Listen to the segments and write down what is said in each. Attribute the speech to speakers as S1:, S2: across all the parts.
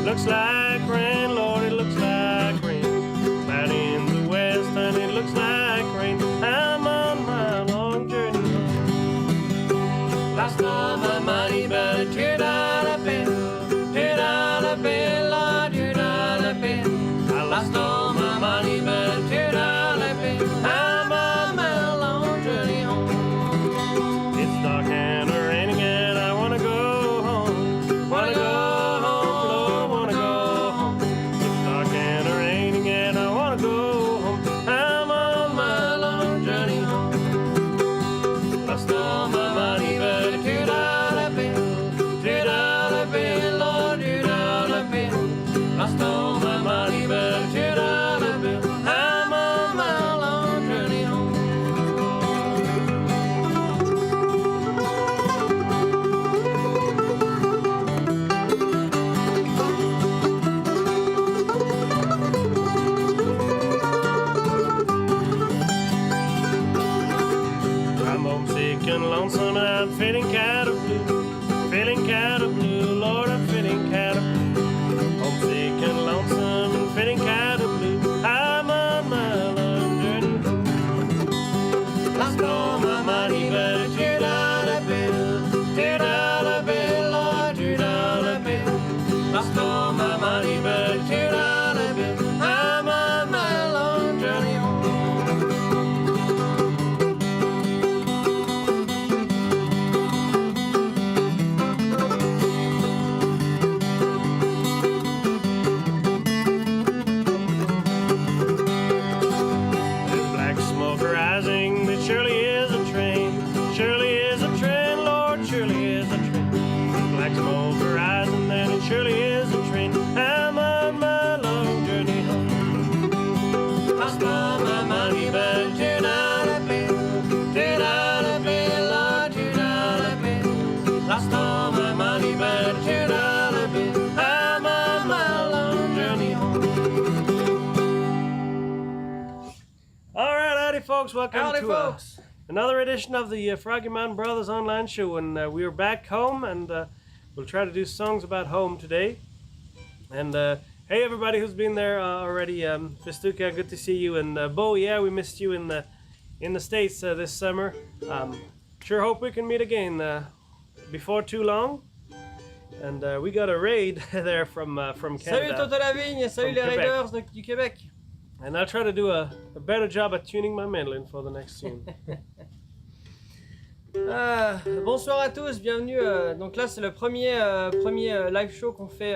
S1: Looks like rain, Lord, it looks like rain. Cloud in the west, and it looks like rain. I'm on my long journey home. Lost all my money, but a $2 bill, Lord, $2 bill. I lost all my money, but a $2 bill. I'm on my long journey home. It's dark and raining, and I wanna go home. Wanna go. Lonesome, and I'm feeling kind of blue, Lord, I'm feeling kind of blue. Homesick and lonesome and feeling kind of blue. I'm on my long journey home. Lost all my money, but a $2 bill, Lord, $2 bill. Lost all my money, but a $2 bill. I'm on my long journey home. Folks, welcome
S2: Howdy,
S1: to
S2: folks.
S1: Another edition of the Froggy Mountain Brothers online show, and we are back home, and we'll try to do songs about home today. And hey, everybody who's been there already, Festuca, good to see you, and Bo, yeah, we missed you in the States this summer. Sure hope we can meet again before too long. And we got a raid there from Canada.
S2: Salut Toto Lavigne, salut les Raiders du Québec.
S1: And I'll try to do a better job at tuning my mandolin for the next tune.
S2: Bonsoir à tous, bienvenue. Donc là, c'est le premier live show qu'on fait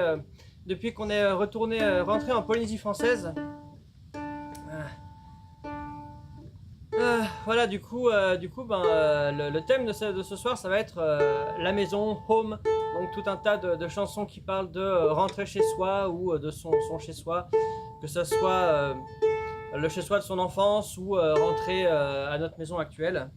S2: depuis qu'on est rentré en Polynésie française. Voilà, du coup, le thème de ce soir, ça va être la maison, home. Donc tout un tas de chansons qui parlent de rentrer chez soi ou de son chez soi. Que ce soit le chez-soi de son enfance ou rentrer à notre maison actuelle.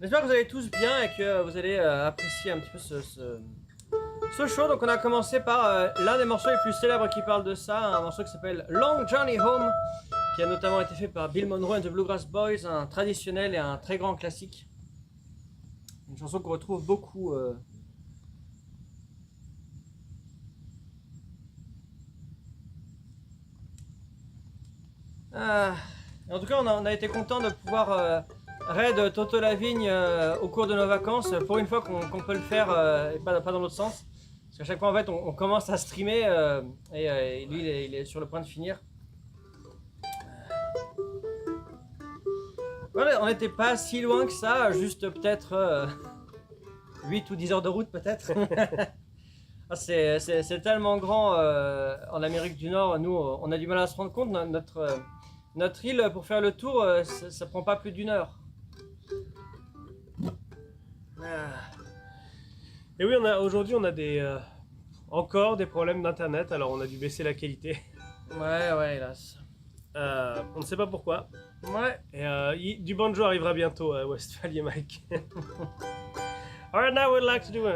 S2: J'espère que vous allez tous bien et que vous allez apprécier un petit peu ce show. Donc on a commencé par l'un des morceaux les plus célèbres qui parle de ça, un morceau qui s'appelle Long Journey Home, qui a notamment été fait par Bill Monroe and the Bluegrass Boys, un traditionnel et un très grand classique. Une chanson qu'on retrouve beaucoup en tout cas, on a été content de pouvoir raid Toto Lavigne au cours de nos vacances. Pour une fois qu'on peut le faire et pas dans l'autre sens. Parce qu'à chaque fois, en fait, on commence à streamer et lui, il est sur le point de finir. Voilà, on n'était pas si loin que ça, juste peut-être 8 ou 10 heures de route peut-être. Ah, c'est tellement grand en Amérique du Nord. Nous, on a du mal à se rendre compte. Notre île, pour faire le tour, ça prend pas plus d'1 heure.
S1: Et oui, aujourd'hui, on a encore des problèmes d'internet, alors on a dû baisser la qualité.
S2: Ouais, hélas.
S1: On ne sait pas pourquoi.
S2: Ouais.
S1: Et du Bonjour arrivera bientôt à Westphalia, Mike. Alright, now we'd like to do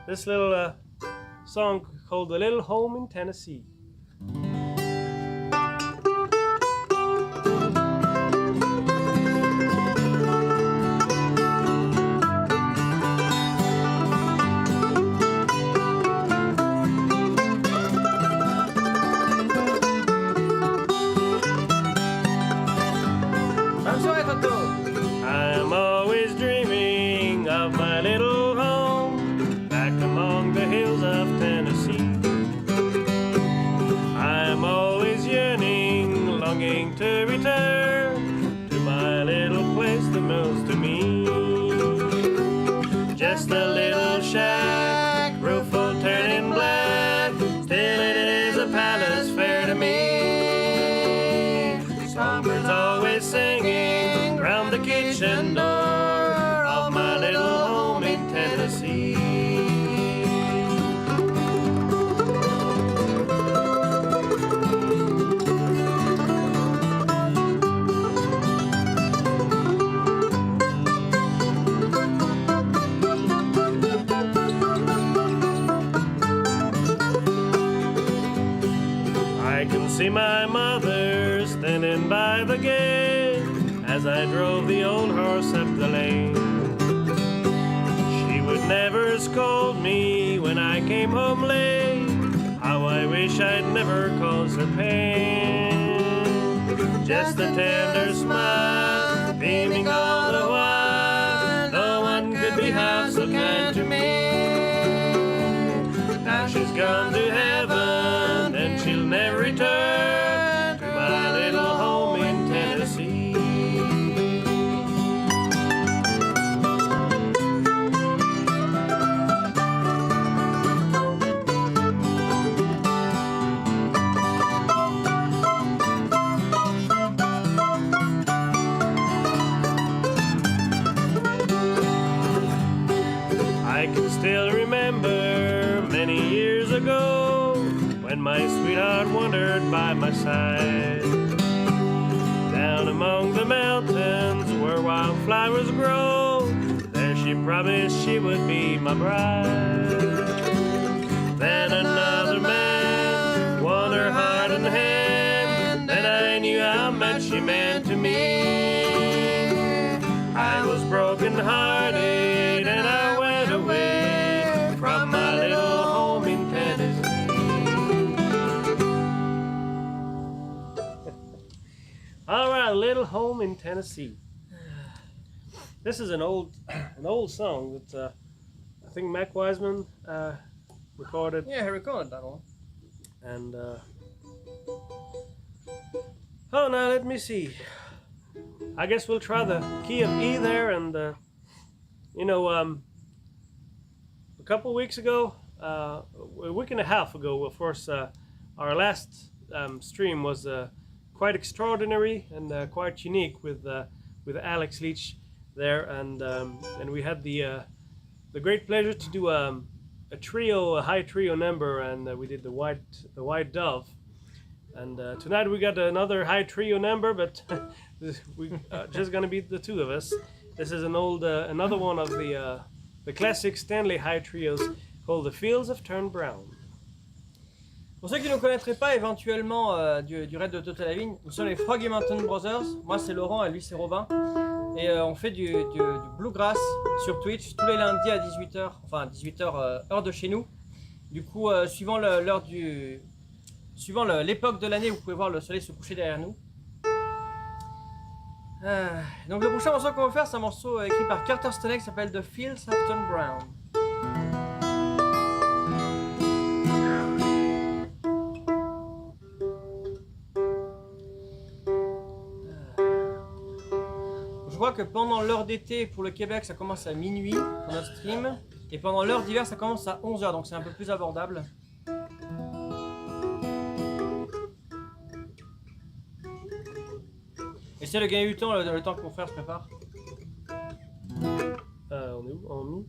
S1: this little song called "A Little Home in Tennessee." I'm always dreaming of my little home back among the hills of Tennessee. I'm always yearning, longing to return to my little place that most to me. Just a little shack, roof will turn in black, still it is a palace fair to me. Songbirds always singing round the kitchen door of my little home in Tennessee. I can see my mother standing by the gate as I drove the old horse up the lane. She would never scold me when I came home late. How I wish I'd never caused her pain. Just a tender smile, beaming all the while. No one could be half so kind to me. Now she's gone to heaven, and she'll never return to my little home in Tennessee. I can still remember many years ago when my sweetheart wandered by my side. Down among the mountains where wildflowers grow, there she promised she would be my bride. Then another man won her heart and hand, and I knew how much she meant to me. I was broken hearted and I went away from my little home in Tennessee. All right, little home in Tennessee. This is an old song that I think Mac Wiseman recorded.
S2: Yeah, he recorded that one.
S1: And oh, now let me see. I guess we'll try the key of E there, and a couple weeks ago, a week and a half ago, of course, our last stream was quite extraordinary and quite unique with Alex Leach there, and we had the great pleasure to do a high trio number, and we did the White Dove. And tonight we got another high trio number, but we just gonna be the two of us. This is another one of the classic Stanley high trios called The Fields Have Turned Brown.
S2: Pour ceux qui ne nous connaîtraient pas éventuellement du raid de Total Living, nous sommes les Froggy Mountain Brothers. Moi c'est Laurent et lui c'est Robin. Et on fait du bluegrass sur Twitch tous les lundis à 18h, enfin 18h heure de chez nous. Du coup, suivant l'époque de l'année, vous pouvez voir le soleil se coucher derrière nous. Donc le prochain morceau qu'on va faire, c'est un morceau écrit par Carter Stoney qui s'appelle The Fields Have Turned Brown. Je vois que pendant l'heure d'été pour le Québec, ça commence à minuit pour notre stream. Et pendant l'heure d'hiver, ça commence à 11h, donc c'est un peu plus abordable. Essaye de gagner du temps, le temps que mon frère se prépare.
S1: On est où? En mi?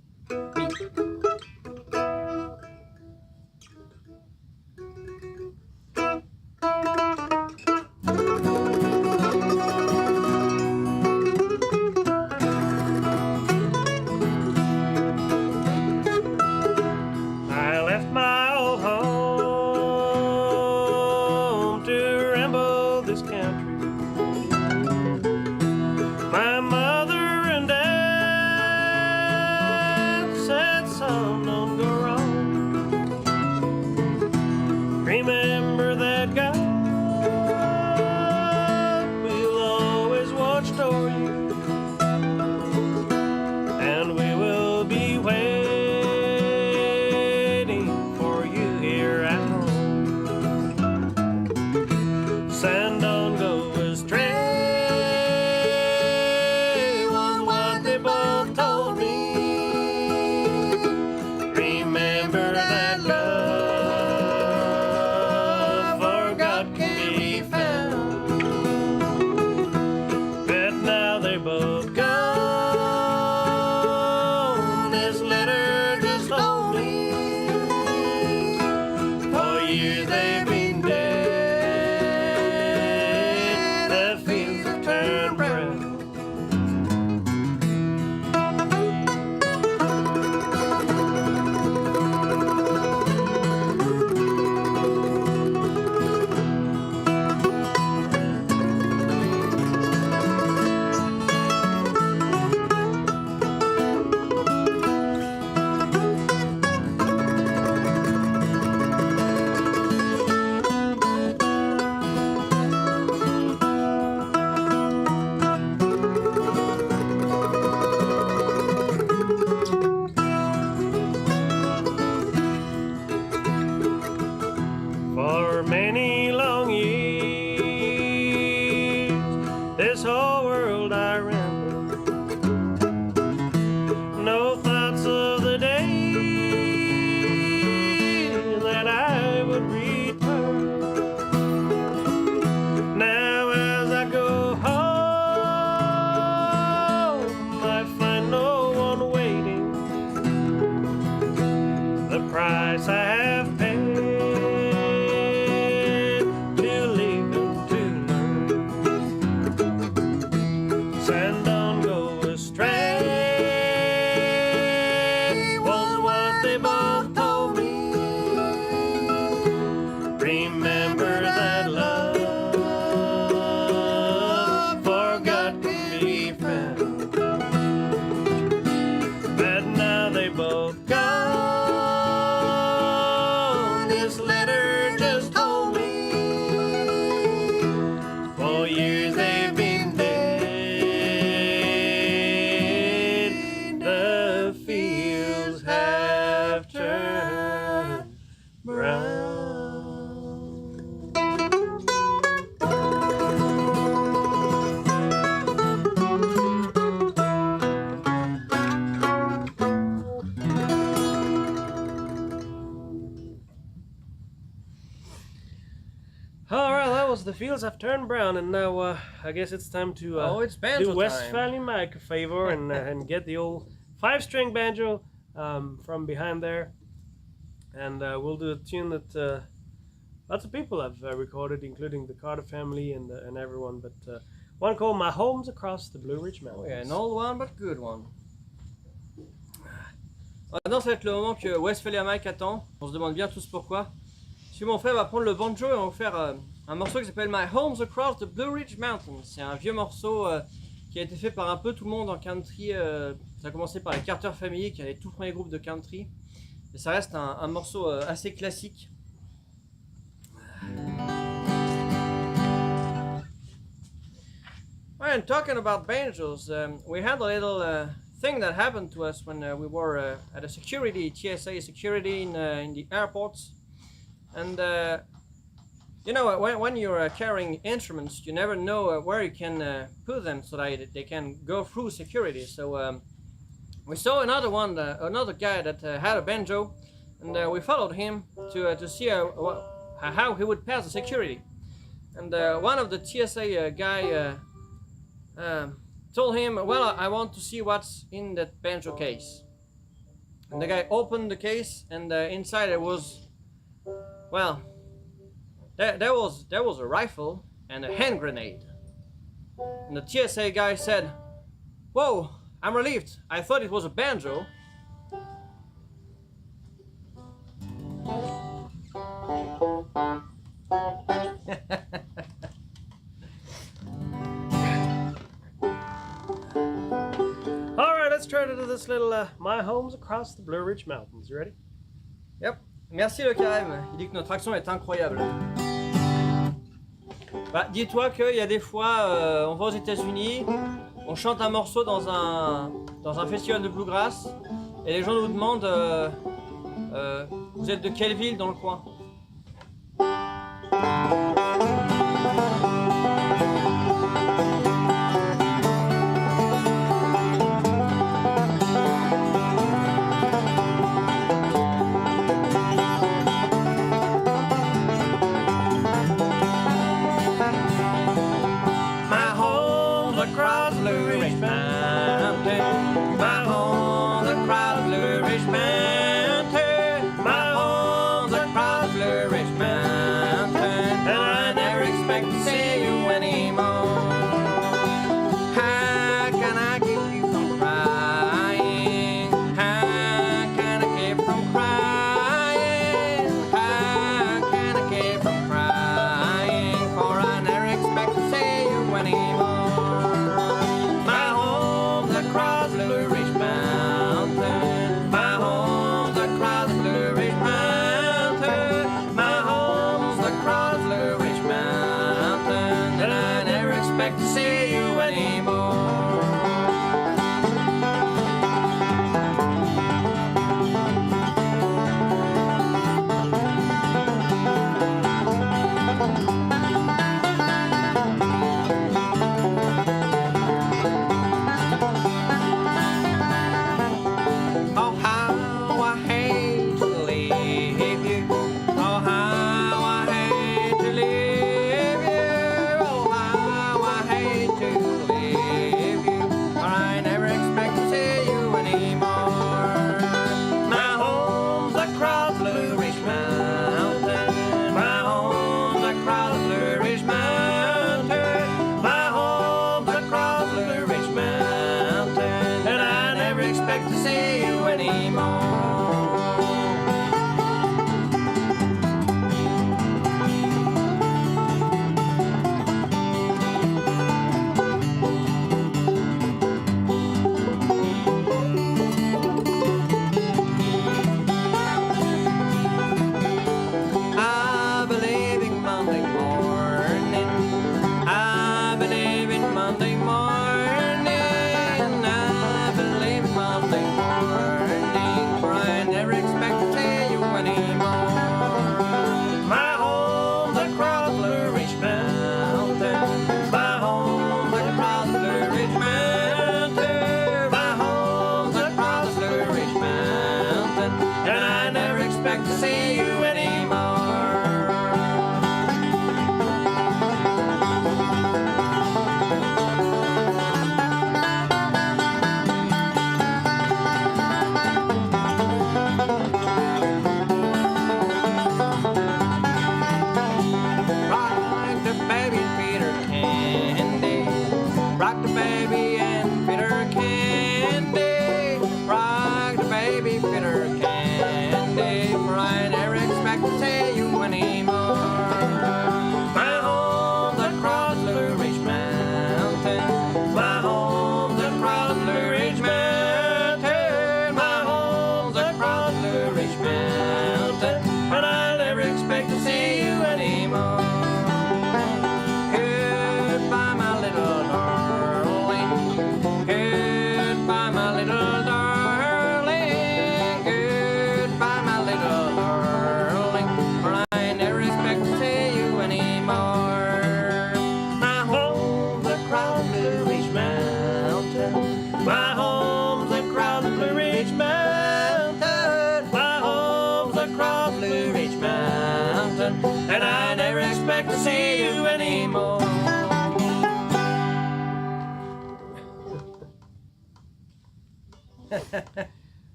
S1: The fields have turned brown, and now I guess it's time to
S2: it's banjo
S1: do West
S2: time.
S1: Valley Mike a favor and get the old 5-string banjo from behind there, and we'll do a tune that lots of people have recorded, including the Carter family and everyone, but one called My Home's Across the Blue Ridge Mountains.
S2: Oh yeah, an old one but good one. Maintenant, ça va être le moment que West Valley Mike attend. On se demande bien tous pourquoi. Parce que mon frère va prendre le banjo et on va faire un morceau qui s'appelle My Home's Across the Blue Ridge Mountains. C'est un vieux morceau qui a été fait par un peu tout le monde en country. Ça a commencé par les Carter Family, qui avaient tout le premier groupe de country. Et ça reste un morceau assez classique. And talking about banjos, we had a little thing that happened to us when we were at a TSA security in the airports. And you know, when you're carrying instruments, you never know where you can put them so that they can go through security. So we saw another guy that had a banjo, and we followed him to see how he would pass the security. And one of the TSA guy told him, well, I want to see what's in that banjo case. And the guy opened the case, and inside it was, well, there was a rifle and a hand grenade. And the TSA guy said, whoa, I'm relieved. I thought it was a banjo.
S1: All right, let's try to do this little My Home's Across the Blue Ridge Mountains. You ready?
S2: Yep. Merci le carême. Il dit que notre action est incroyable. Bah, dis-toi qu'il y a des fois, on va aux États-Unis, on chante un morceau dans un festival de bluegrass, et les gens nous demandent vous êtes de quelle ville dans le coin?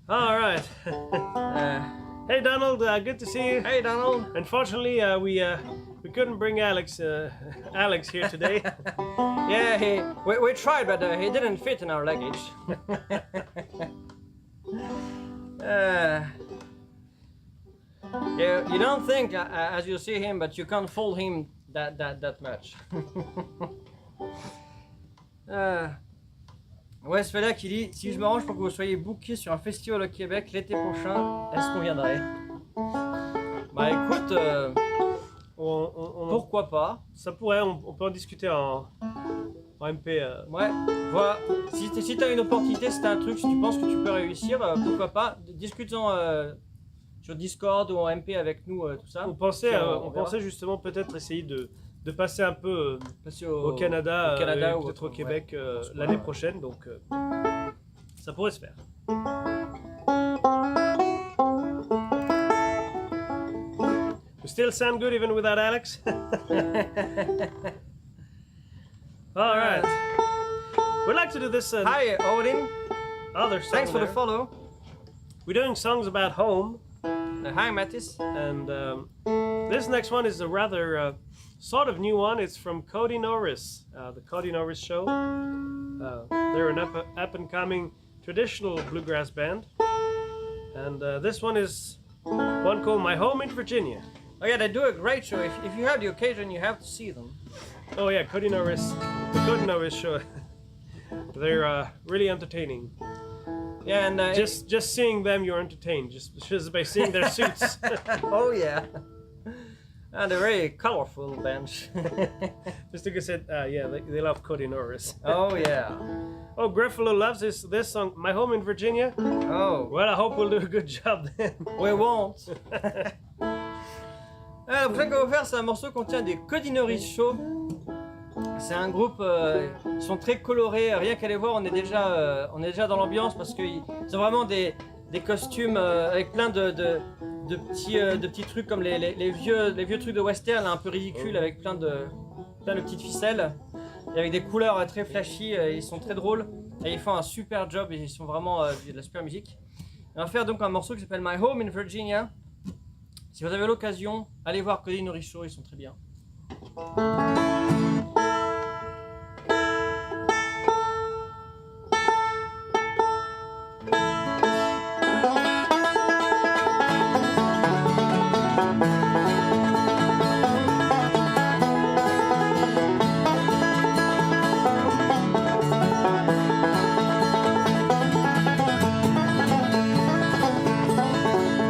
S1: All right. Hey Donald, good to see you.
S2: Hey Donald.
S1: Unfortunately, we couldn't bring Alex Alex here today.
S2: Yeah, we tried, but he didn't fit in our luggage. Yeah, you don't think as you see him, but you can't fold him that much. Ouais, c'est là qui dit si je m'arrange pour que vous soyez booké sur un festival au Québec l'été prochain, est-ce qu'on viendrait? Bah écoute, pourquoi pas?
S1: Ça pourrait, on peut en discuter en MP.
S2: Ouais, voilà. Si t'as une opportunité, si t'as un truc, si tu penses que tu peux réussir, pourquoi pas? Discutons sur Discord ou en MP avec nous, tout ça.
S1: On pensait justement peut-être essayer de passer un peu au Canada, ou peut-être au Québec l'année prochaine, donc ça pourrait se faire. We still sound good even without Alex. All right. We'd like to do this.
S2: Hi, Odin.
S1: Other song.
S2: Thanks for the follow.
S1: We're doing songs about home.
S2: Hi, Mattis.
S1: And this next one is a rather sort of new one. It's from Cody Norris, the Cody Norris Show. They're an up-and-coming traditional bluegrass band. And this one is one called My Home in Virginia.
S2: Oh yeah, they do a great show. If you have the occasion, you have to see them.
S1: Oh yeah, Cody Norris, the Cody Norris Show. They're really entertaining.
S2: Yeah, and
S1: just seeing them, you're entertained just by seeing their suits.
S2: Oh yeah, and they're very colorful bench.
S1: Mr. said, yeah, they love Cody Norris.
S2: Oh yeah.
S1: Oh, Gruffalo loves this song, My Home in Virginia.
S2: Oh.
S1: Well, I hope we'll do a good job then.
S2: We won't. La prochaine qu'on va faire, c'est un morceau qu'on tient des Cody Norris Show. C'est un groupe, ils sont très colorés, rien qu'à les voir, on est déjà dans l'ambiance parce qu'ils ont vraiment des costumes avec plein de petits trucs comme les vieux trucs de western là, un peu ridicules avec plein de petites ficelles et avec des couleurs très flashy, ils sont très drôles et ils font un super job et ils sont vraiment de la super musique. On va faire donc un morceau qui s'appelle My Home in Virginia. Si vous avez l'occasion, allez voir Cody Norris Show, ils sont très bien.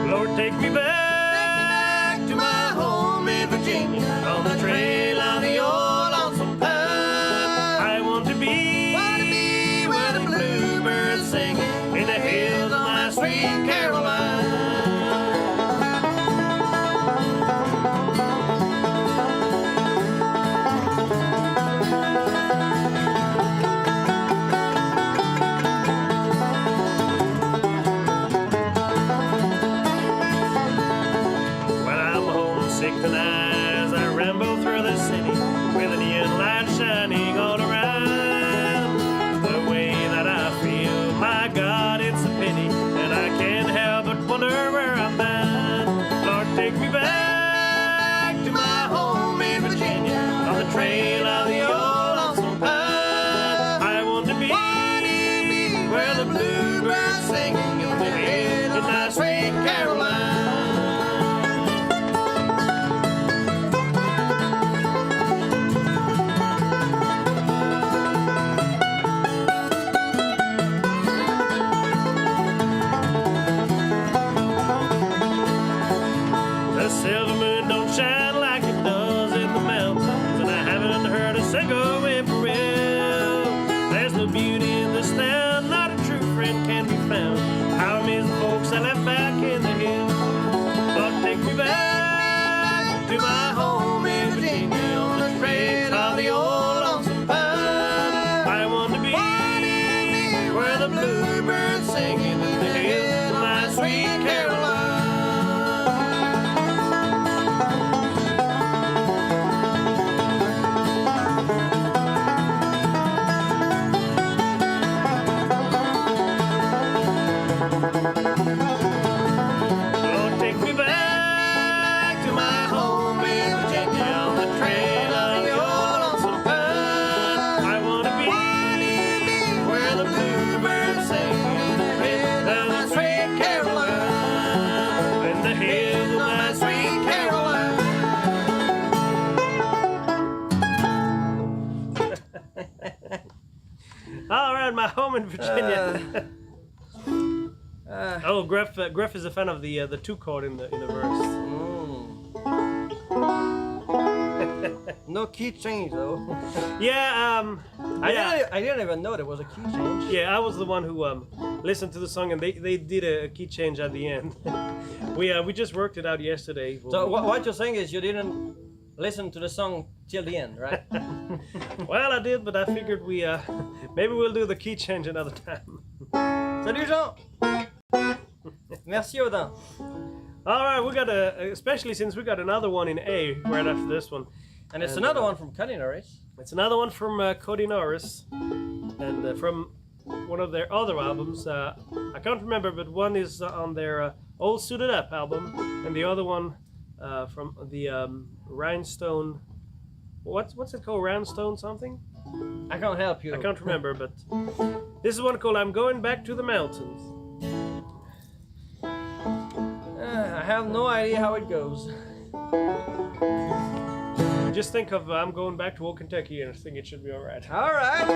S1: Lord, take me back to my home in Virginia, on the trail of the old lonesome pine. I want to be where the bluebirds sing in the hills of my sweet Caroline. Tonight as I ramble through the city with a neon light shining all around. The way that I feel, my God, it's a pity, and I can't help but wonder where I'm bound. Lord, take me back to my home in Virginia, on the trail of the old lonesome pine. I want to be where the bluebirds singing in the hills of my sweet Caroline. Silver moon don't shine like it does in the mountains, and I haven't heard a single whippoorwill. There's no beauty in this town, not a true friend can be found. How I miss the folks I left back in the hills. Lord, take me back to my home in Virginia, on the trail of the old lonesome pine. I want to be where the bluebirds singing in the hills of my sweet Caroline. All right, my home in Virginia. Oh, Griff is a fan of the 2 chord in the verse.
S2: No key change though.
S1: Yeah,
S2: I didn't even know there was a key change.
S1: Yeah, I was the one who listened to the song, and they did a key change at the end. we just worked it out yesterday.
S2: So what you're saying is you didn't listen to the song till the end, right?
S1: Well, I did, but I figured maybe we'll do the key change another time.
S2: Salut Jean. Merci Odin.
S1: All right, we got especially since we got another one in A right after this one.
S2: And it's another one from Cody Norris.
S1: It's another one from Cody Norris, and from one of their other albums. I can't remember, but one is on their Old Suited Up album, and the other one from the Rhinestone. What's it called? Rhinestone something?
S2: I can't help you.
S1: I can't remember, but this is one called "I'm Going Back to the Mountains."
S2: I have no idea how it goes.
S1: Just think of I'm going back to old Kentucky, and I think it should be all right.
S2: All right.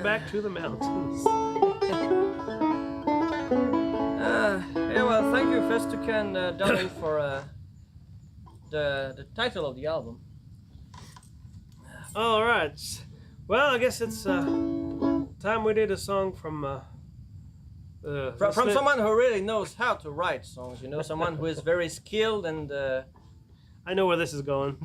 S1: Back to the mountains.
S2: Yeah, well, thank you, Festuca and Donald, for the title of the album.
S1: All right. Well, I guess it's time we did a song from
S2: someone who really knows how to write songs. You know, someone who is very skilled and.
S1: I know where this is going.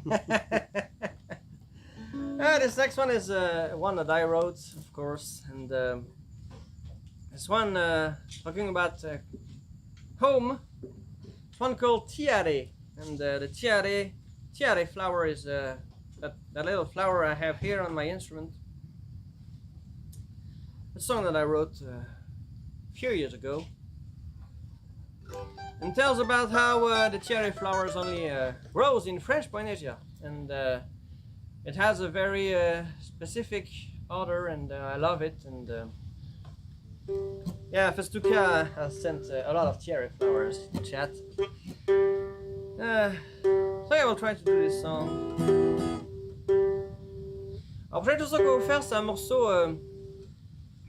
S2: This next one is one that I wrote, of course, and this one talking about home. It's one called tiare, and the tiare flower is that little flower I have here on my instrument. A song that I wrote a few years ago, and tells about how the tiare flowers only grows in French Polynesia, and it has a very specific odor, and I love it. And yeah, Festuca has sent a lot of tiare flowers in chat. So yeah, we'll try to do this song. Alors, prochaine chanson qu'on va vous faire, c'est un morceau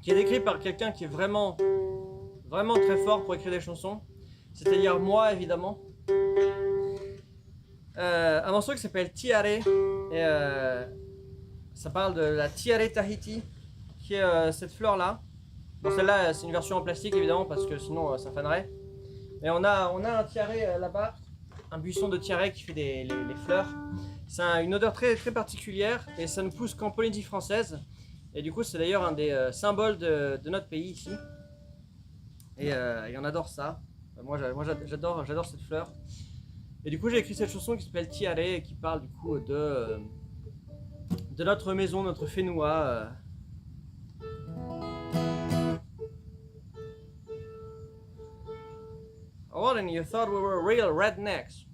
S2: qui est écrit par quelqu'un qui est vraiment très fort pour écrire des chansons. c'est-à-dire moi évidemment. Un morceau qui s'appelle Tiare, et ça parle de la Tiare Tahiti, qui est cette fleur-là. Bon, celle-là, c'est une version en plastique évidemment, parce que sinon ça fanerait. Mais on a un tiare là-bas, un buisson de tiare qui fait les fleurs. C'est une odeur très, très particulière, et ça ne pousse qu'en Polynésie française. Et du coup, c'est d'ailleurs un des symboles de notre pays ici. Et on adore ça. Moi j'adore cette fleur. Et du coup, j'ai écrit cette chanson qui s'appelle Tiare, et qui parle du coup de notre maison, notre Fénois. Oh, and you thought we were real rednecks.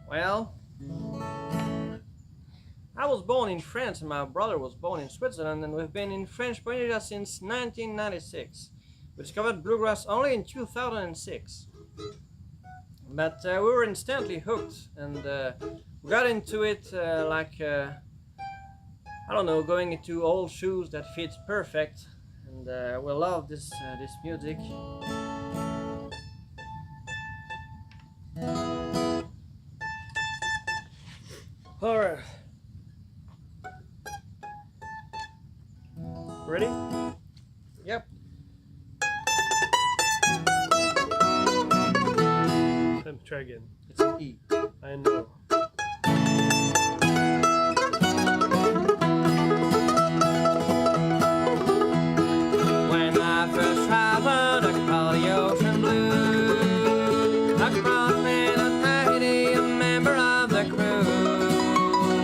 S2: Well, I was born in France and my brother was born in Switzerland, and we've been in French Polynesia since 1996. We discovered bluegrass only in 2006. But we were instantly hooked, and we got into it like, I don't know, going into old shoes that fit perfect. And we love this music.
S1: All right. Ready?
S2: Yep.
S1: Let me try again.
S2: It's an E.
S1: I know.
S2: When I first traveled across the ocean blue, across Maison, Howdy, a member of the crew,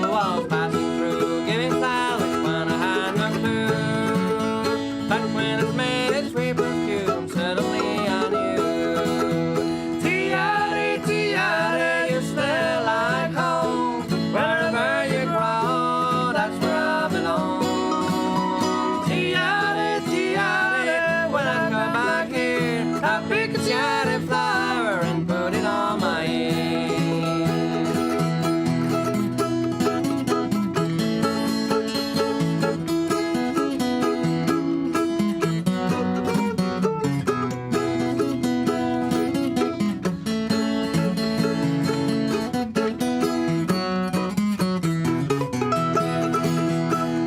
S2: was passing through, giving flowers when I had no clue. But when it made its sweet perfume, suddenly I knew. Tiare, tiare, you smell like home. Wherever you grow, that's where I belong. Tiare, tiare, when I come back here, I pick a tiare flower and put it on my ear.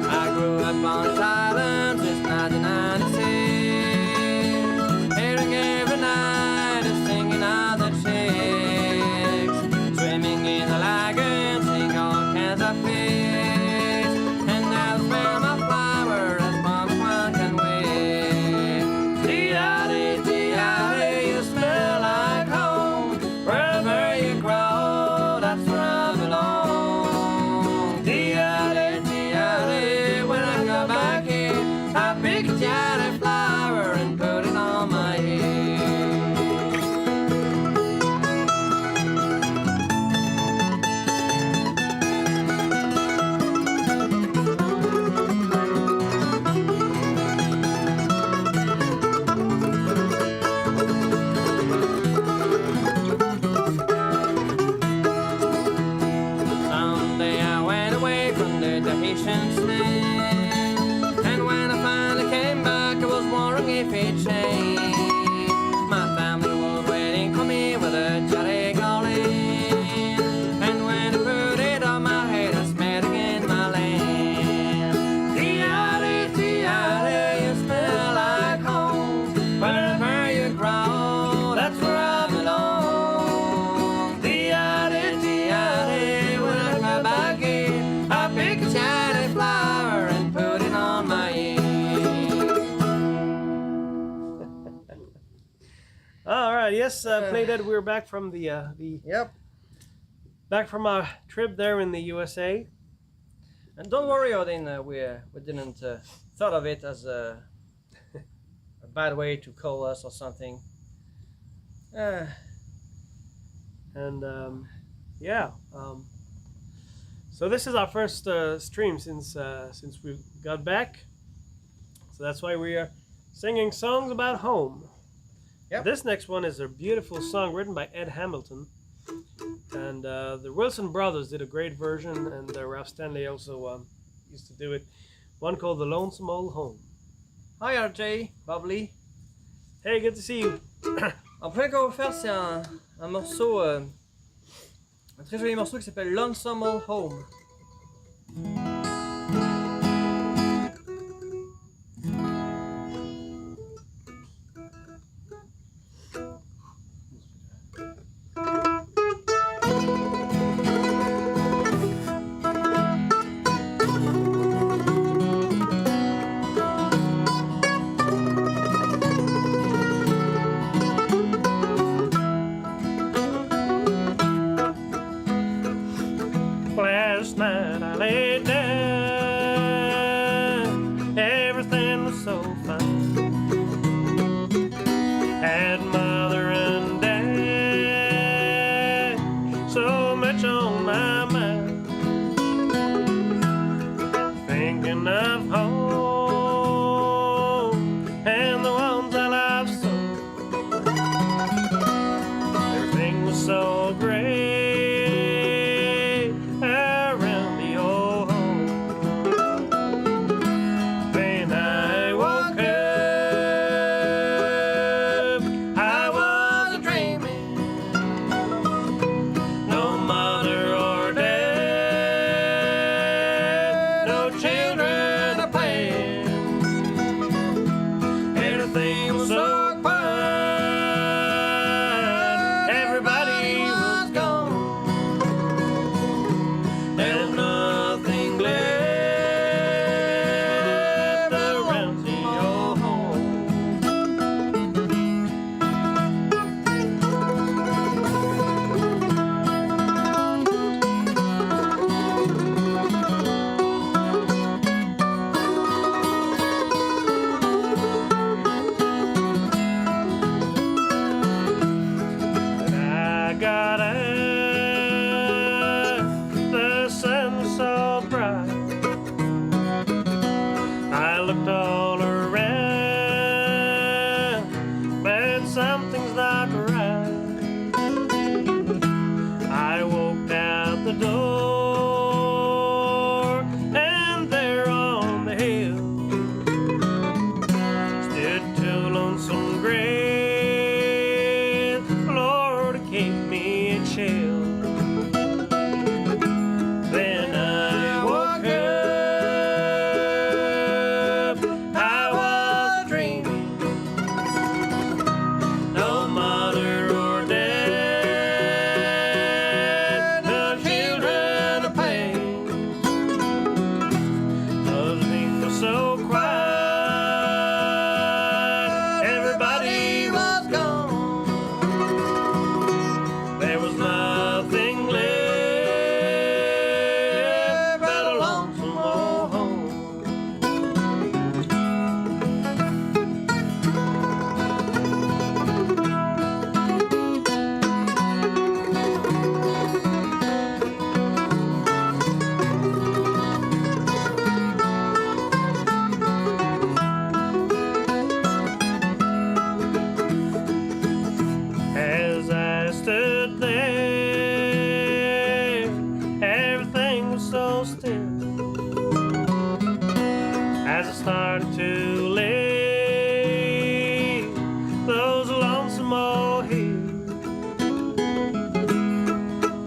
S2: I grew up on this island since 1996, hearing every night the singing of the chicks, swimming in the lagoon, seeing all kinds of fish, and now smell my flower as warm as one can wish. Tiare, tiare, you smell like home. Wherever you grow, that's where I belong. Tiare, tiare, when I come back here, I pick a tiare flower and put it on my head. Someday I went away from the Tahitian snake, and when I finally came back, I was wondering if it changed. My family was waiting for me with a tiare calling, and when I put it on my head, I smelled again my land. Tiare, tiare, you smell like home. Wherever you grow, that's where I belong. Tiare, tiare, when I come back here, I pick a tiare flower and put it on my ear.
S1: All right. Yes, play that. We're back from the
S2: Yep.
S1: back from our trip there in the USA.
S2: And don't worry, Odin, we didn't thought of it as a bad way to call us or something.
S1: And yeah, so this is our first stream since we got back. So that's why we are singing songs about home.
S2: Yep.
S1: This next one is a beautiful song written by Ed Hamilton, and the Wilson brothers did a great version, and Ralph Stanley also used to do it. One called "The Lonesome Old Home."
S2: Hi, RJ, Bubbly.
S1: Hey, good to see you.
S2: En premier qu'on va faire, c'est un morceau, un très joli morceau qui s'appelle Lonesome Old Home.
S1: Last night I laid down, everything was so fine. Had mother and dad, so much on my mind. Thinking of home and the ones I love so. Everything was so great. Something's not right. I walked out the door, and there on the hill stood two lonesome graves. Lord, it gave me a chill. Then I woke up, I was dreaming. As I started to leave those lonesome old hills,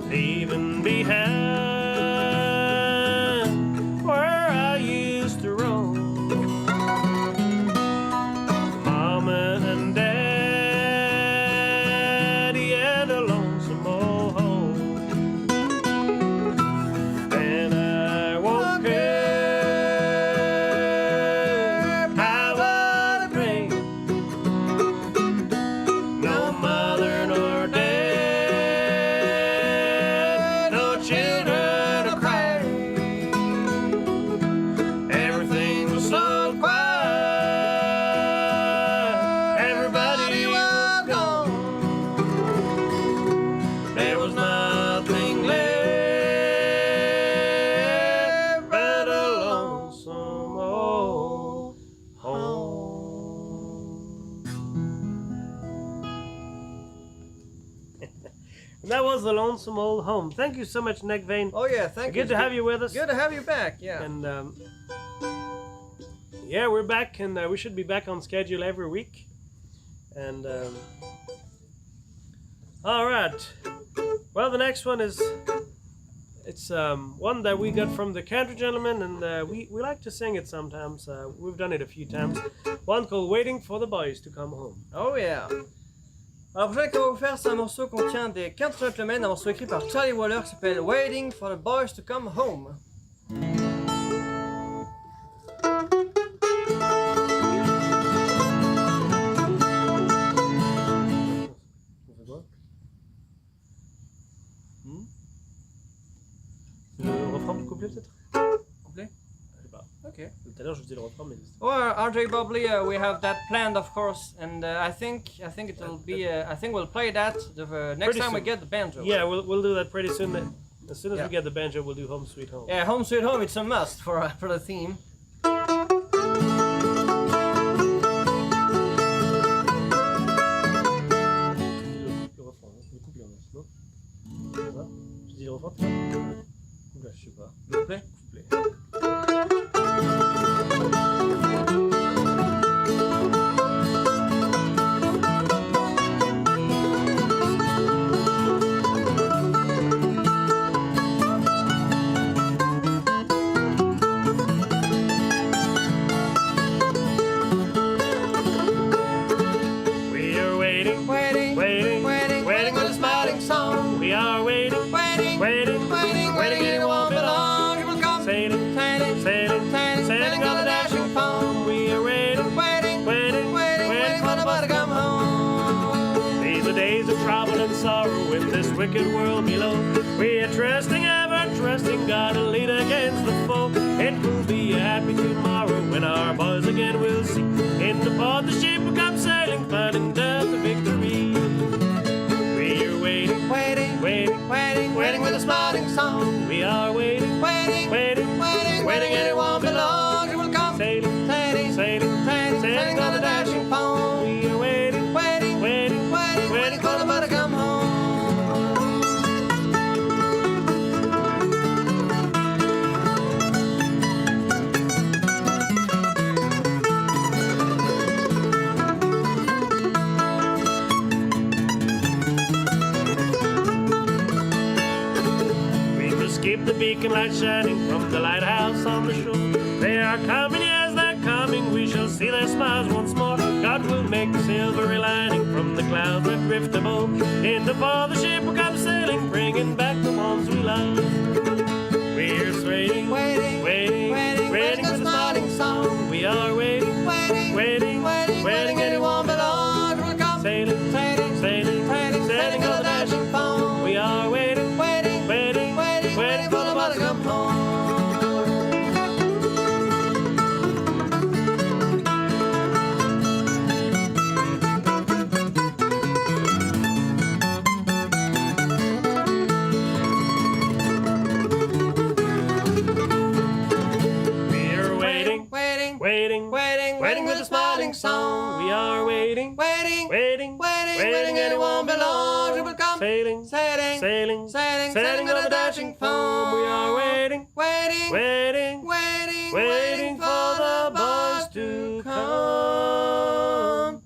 S1: leaving behind where I used to roam. Mama and Daddy had a lonesome old home. Then I woke up, and that was the Lonesome Old Home. Thank you so much, Nick Vane.
S2: Oh yeah, thank you.
S1: Good to have you with us.
S2: Good to have you back, yeah.
S1: And yeah, we're back, and we should be back on schedule every week. And all right. Well, the next one is it's one that we got from the Country Gentleman, and we like to sing it sometimes. We've done it a few times. One called "Waiting for the Boys to Come Home."
S2: Oh yeah. Alors, le prochain qu'on va vous faire, c'est un morceau qu'on tient des Country Gentlemen, un morceau écrit par Charlie Waller qui s'appelle Waiting for the Boys to Come Home.
S1: Le refrain du couplet peut-être?
S2: Couplet?
S1: Je sais pas.
S2: Ok.
S1: Tout à l'heure je faisais le refrain mais.
S2: Well, RJ Bubbly, we have that planned, of course, and I think it'll be. I think we'll play that the next
S1: Pretty
S2: time we
S1: soon.
S2: get the banjo.
S1: Yeah, we'll do that pretty soon. As soon as
S2: Yeah.
S1: we get the banjo, we'll do Home Sweet Home.
S2: Yeah, Home Sweet Home, it's a must for the theme.
S1: Le refrain, le couplet en est, non? Ça va? Je dis le refrain, tu vois? Oula, je sais pas.
S2: Le couplet?
S1: Couplet. We are waiting,
S2: Waiting,
S1: waiting,
S2: waiting, waiting with a smiling song.
S1: we are waiting,
S2: Waiting,
S1: waiting,
S2: waiting, waiting, and it won't be long. It will come.
S1: sailing,
S2: Sailing,
S1: sailing,
S2: sailing,
S1: sailing on a dashing foam. We are waiting,
S2: Waiting,
S1: waiting,
S2: waiting, waiting for the boy to come home.
S1: These are days of trouble and sorrow in this wicked world below. We are trusting, ever trusting God to lead against the foe. It will be a happy tomorrow when our boys again will see. In the port the ship will come sailing, finding death the victory. We are waiting,
S2: Waiting,
S1: waiting,
S2: waiting, waiting with a smiling song.
S1: we are waiting,
S2: Waiting,
S1: waiting,
S2: waiting, waiting, and it won't be long. It will come.
S1: sailing,
S2: Sailing,
S1: sailing,
S2: sailing, sailing on a dashing foam.
S1: we are waiting,
S2: Waiting,
S1: waiting,
S2: waiting, waiting for the boy to come home.
S1: We must keep the beacon light shining from the lighthouse on the shore. They are coming, yes, they're coming. We shall see their smiles once more. God will make a silvery lining from the clouds that drift above. In the fall, the ship will come sailing, bringing back the ones we love. We're waiting,
S2: Waiting,
S1: waiting,
S2: waiting,
S1: waiting for the
S2: smiling song.
S1: We are waiting,
S2: Waiting,
S1: waiting,
S2: waiting, waiting, and it won't be long. It will come.
S1: sailing,
S2: Sailing,
S1: sailing,
S2: sailing, sailing on a dashing foam.
S1: We are waiting,
S2: Waiting,
S1: waiting,
S2: waiting, waiting for the boy to come home.
S1: We're waiting,
S2: Waiting,
S1: waiting,
S2: waiting, waiting with a smiling song.
S1: We are waiting,
S2: Waiting,
S1: waiting,
S2: waiting, waiting, and it won't be long. It will come.
S1: sailing,
S2: Sailing,
S1: sailing,
S2: sailing,
S1: sailing on a dashing foam. We are waiting,
S2: Waiting,
S1: waiting,
S2: waiting,
S1: waiting for the boys to come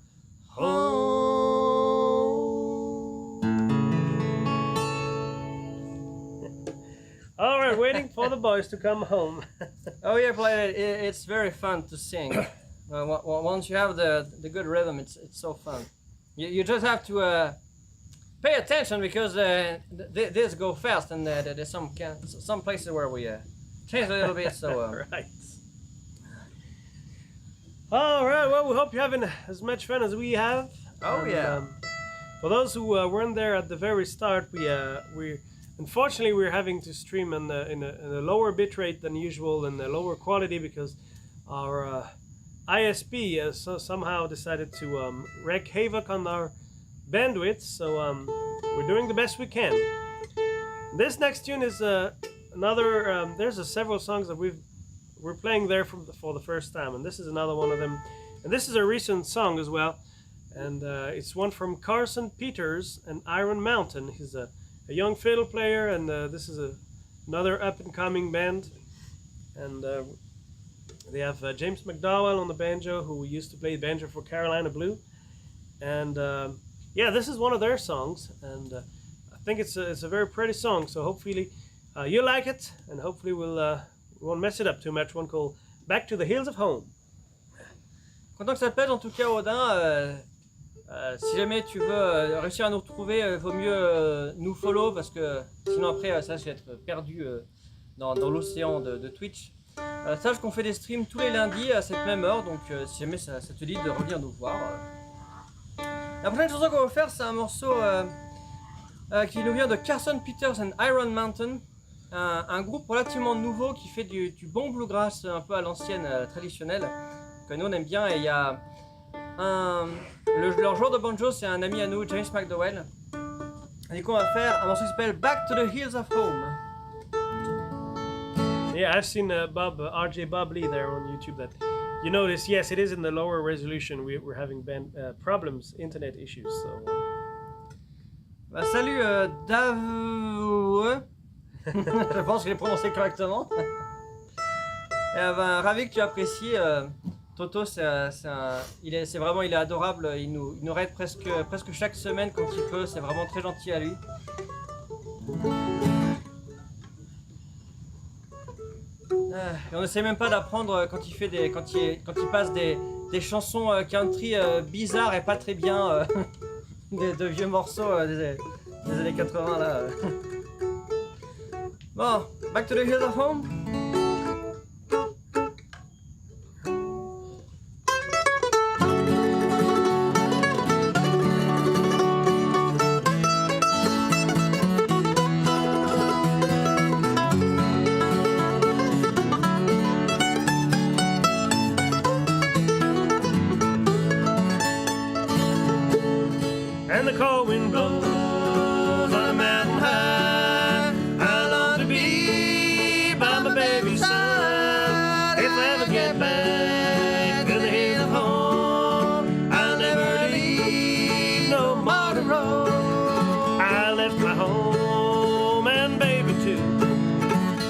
S1: home. All right, waiting for the boys to come home.
S2: Oh yeah, play it. It's very fun to sing. Once you have the good rhythm, it's so fun. You just have to pay attention because this go fast and there's some places where we change a little bit. So
S1: Right. All right. Well, we hope you're having as much fun as we have.
S2: Oh, yeah.
S1: For those who weren't there at the very start, we unfortunately we're having to stream in a lower bitrate than usual and a lower quality because our ISP somehow decided to wreak havoc on our bandwidth. So we're doing the best we can. This next tune is another. There's several songs that we're playing there for the first time, and this is another one of them. And this is a recent song as well, and it's one from Carson Peters and Iron Mountain. He's a young fiddle player, and this is another up-and-coming band. And they have James McDowell on the banjo, who used to play banjo for Carolina Blue. and yeah, this is one of their songs, and I think it's a very pretty song. So hopefully you like it, and hopefully we won't mess it up too much. One called "Back to the Hills of Home."
S2: Content que ça te plaise en tout cas, Odin. Si jamais tu veux réussir à nous retrouver, vaut mieux nous follow parce que sinon après ça risque d'être perdu dans l'océan de Twitch. Sache qu'on fait des streams tous les lundis à cette même heure, donc si jamais ça te dit de revenir nous voir. La prochaine chanson qu'on va faire, c'est un morceau qui nous vient de Carson Peters and Iron Mountain, un groupe relativement nouveau qui fait du bon bluegrass un peu à l'ancienne, traditionnel, que nous on aime bien. Et il y a leur joueur de banjo, c'est un ami à nous, James McDowell. Et du coup on va faire un morceau qui s'appelle Back to the Hills of Home.
S1: Yeah, I've seen RJ Bob Lee there on YouTube. That you notice, yes, it is in the lower resolution. We're having problems, internet issues. So.
S2: Bah, salut Dave. Je pense que je l'ai prononcé correctement. Ben, ravi que tu apprécies. Toto, c'est vraiment il est adorable. Il nous raide presque chaque semaine quand il peut. C'est vraiment très gentil à lui. Et on essaie même pas d'apprendre quand il passe des chansons country bizarres et pas très bien, de vieux morceaux des années 80 là. Bon, Back to the Hills of Home.
S1: And the cold wind blows on a mountain high. I long to be by my baby's side. If I ever get back to the hill of home, I'll never leave no more to roam. I left my home and baby too.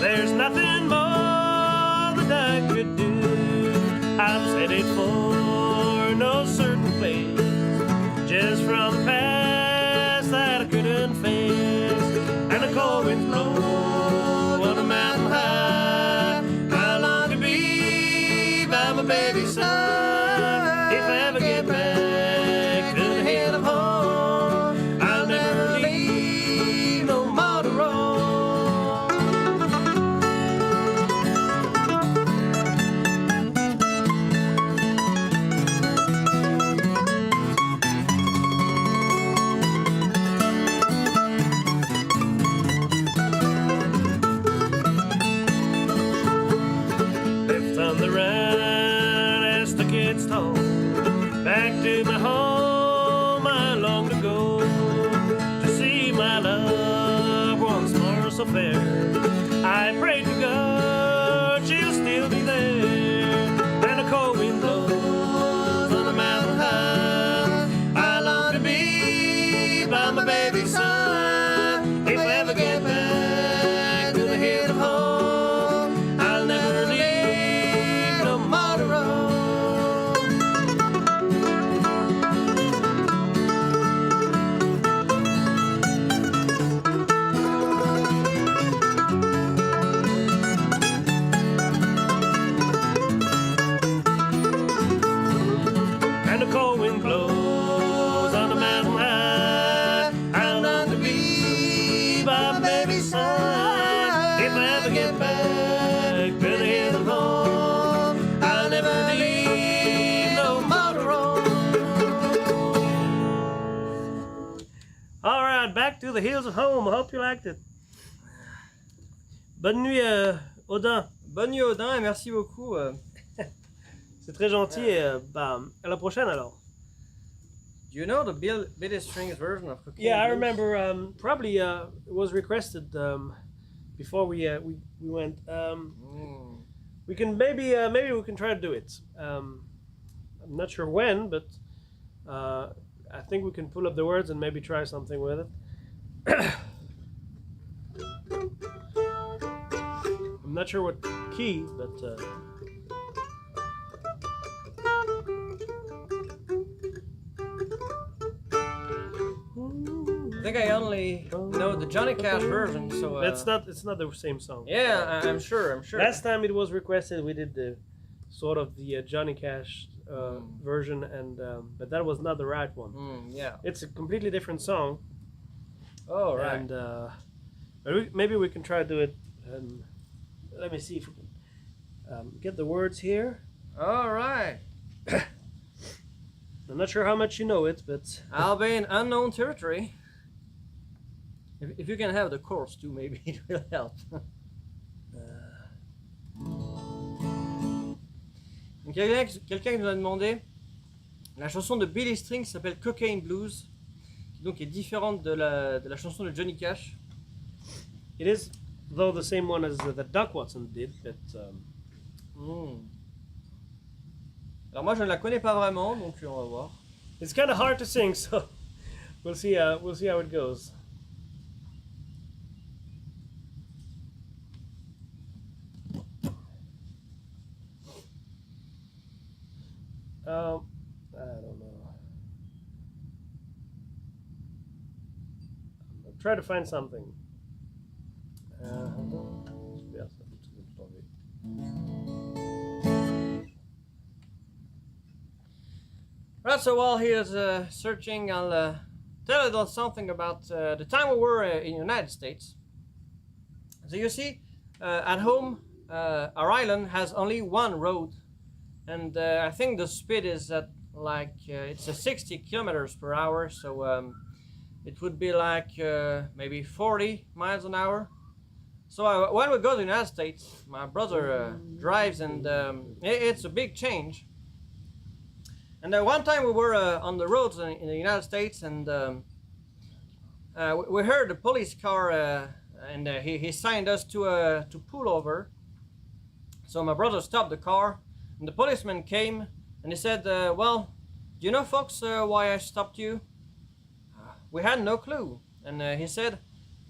S1: There's nothing more that I could do. I'm headed for no certain place, just from the past that I couldn't face. And the cold winds blow on a mountain high. I long to be by my baby's side. If I ever get back to the hill of home, I'll never leave no more to roam. Back to my home I long to go, to see my love once more so fair. I pray to God she'll still be there. And a cold wind blows on the mountain high. I long to be by my baby's side. If I ever get back to the hill of home, I'll never leave no more to roam. Back to the hills of home. I hope you liked it. Bonne nuit, Odin.
S2: Bonne nuit, Odin, et merci beaucoup.
S1: C'est très gentil. Et, à la prochaine alors.
S2: Do you know the Billy Strings version of Cooking?
S1: Yeah, I remember. Probably it was requested before we went. We can maybe we can try to do it. I'm not sure when, but I think we can pull up the words and maybe try something with it. I'm not sure what key, but
S2: I think I only know the Johnny Cash version, so...
S1: It's not the same song.
S2: Yeah, I'm sure.
S1: Last time it was requested, we did the Johnny Cash version, and but that was not the right one.
S2: Yeah.
S1: It's a completely different song.
S2: Oh, right.
S1: And but maybe we can try to do it. Let me see if we can get the words here.
S2: All right.
S1: I'm not sure how much you know it, but
S2: I'll be in unknown territory. If you can have the chorus too, maybe it will help. Donc, quelqu'un nous a demandé la chanson de Billy String qui s'appelle Cocaine Blues, qui donc est différente de la chanson de Johnny Cash.
S1: It is, though, the same one as the Doc Watson did, but
S2: Alors moi je ne la connais pas vraiment, donc on va voir.
S1: it's kind of hard to sing, so we'll see how it goes. I don't know. I'll try to find something.
S2: Right, so while he is searching, I'll tell a little something about the time we were in the United States. So you see, at home, our island has only one road, and I think the speed is at it's 60 kilometers per hour, so it would be like maybe 40 miles an hour. So when we go to the United States, my brother drives, and it's a big change. And one time we were on the roads in the United States, and we heard a police car, and he signed us to pull over. So my brother stopped the car, and the policeman came, and he said, well, do you know, folks, why I stopped you? We had no clue. And he said,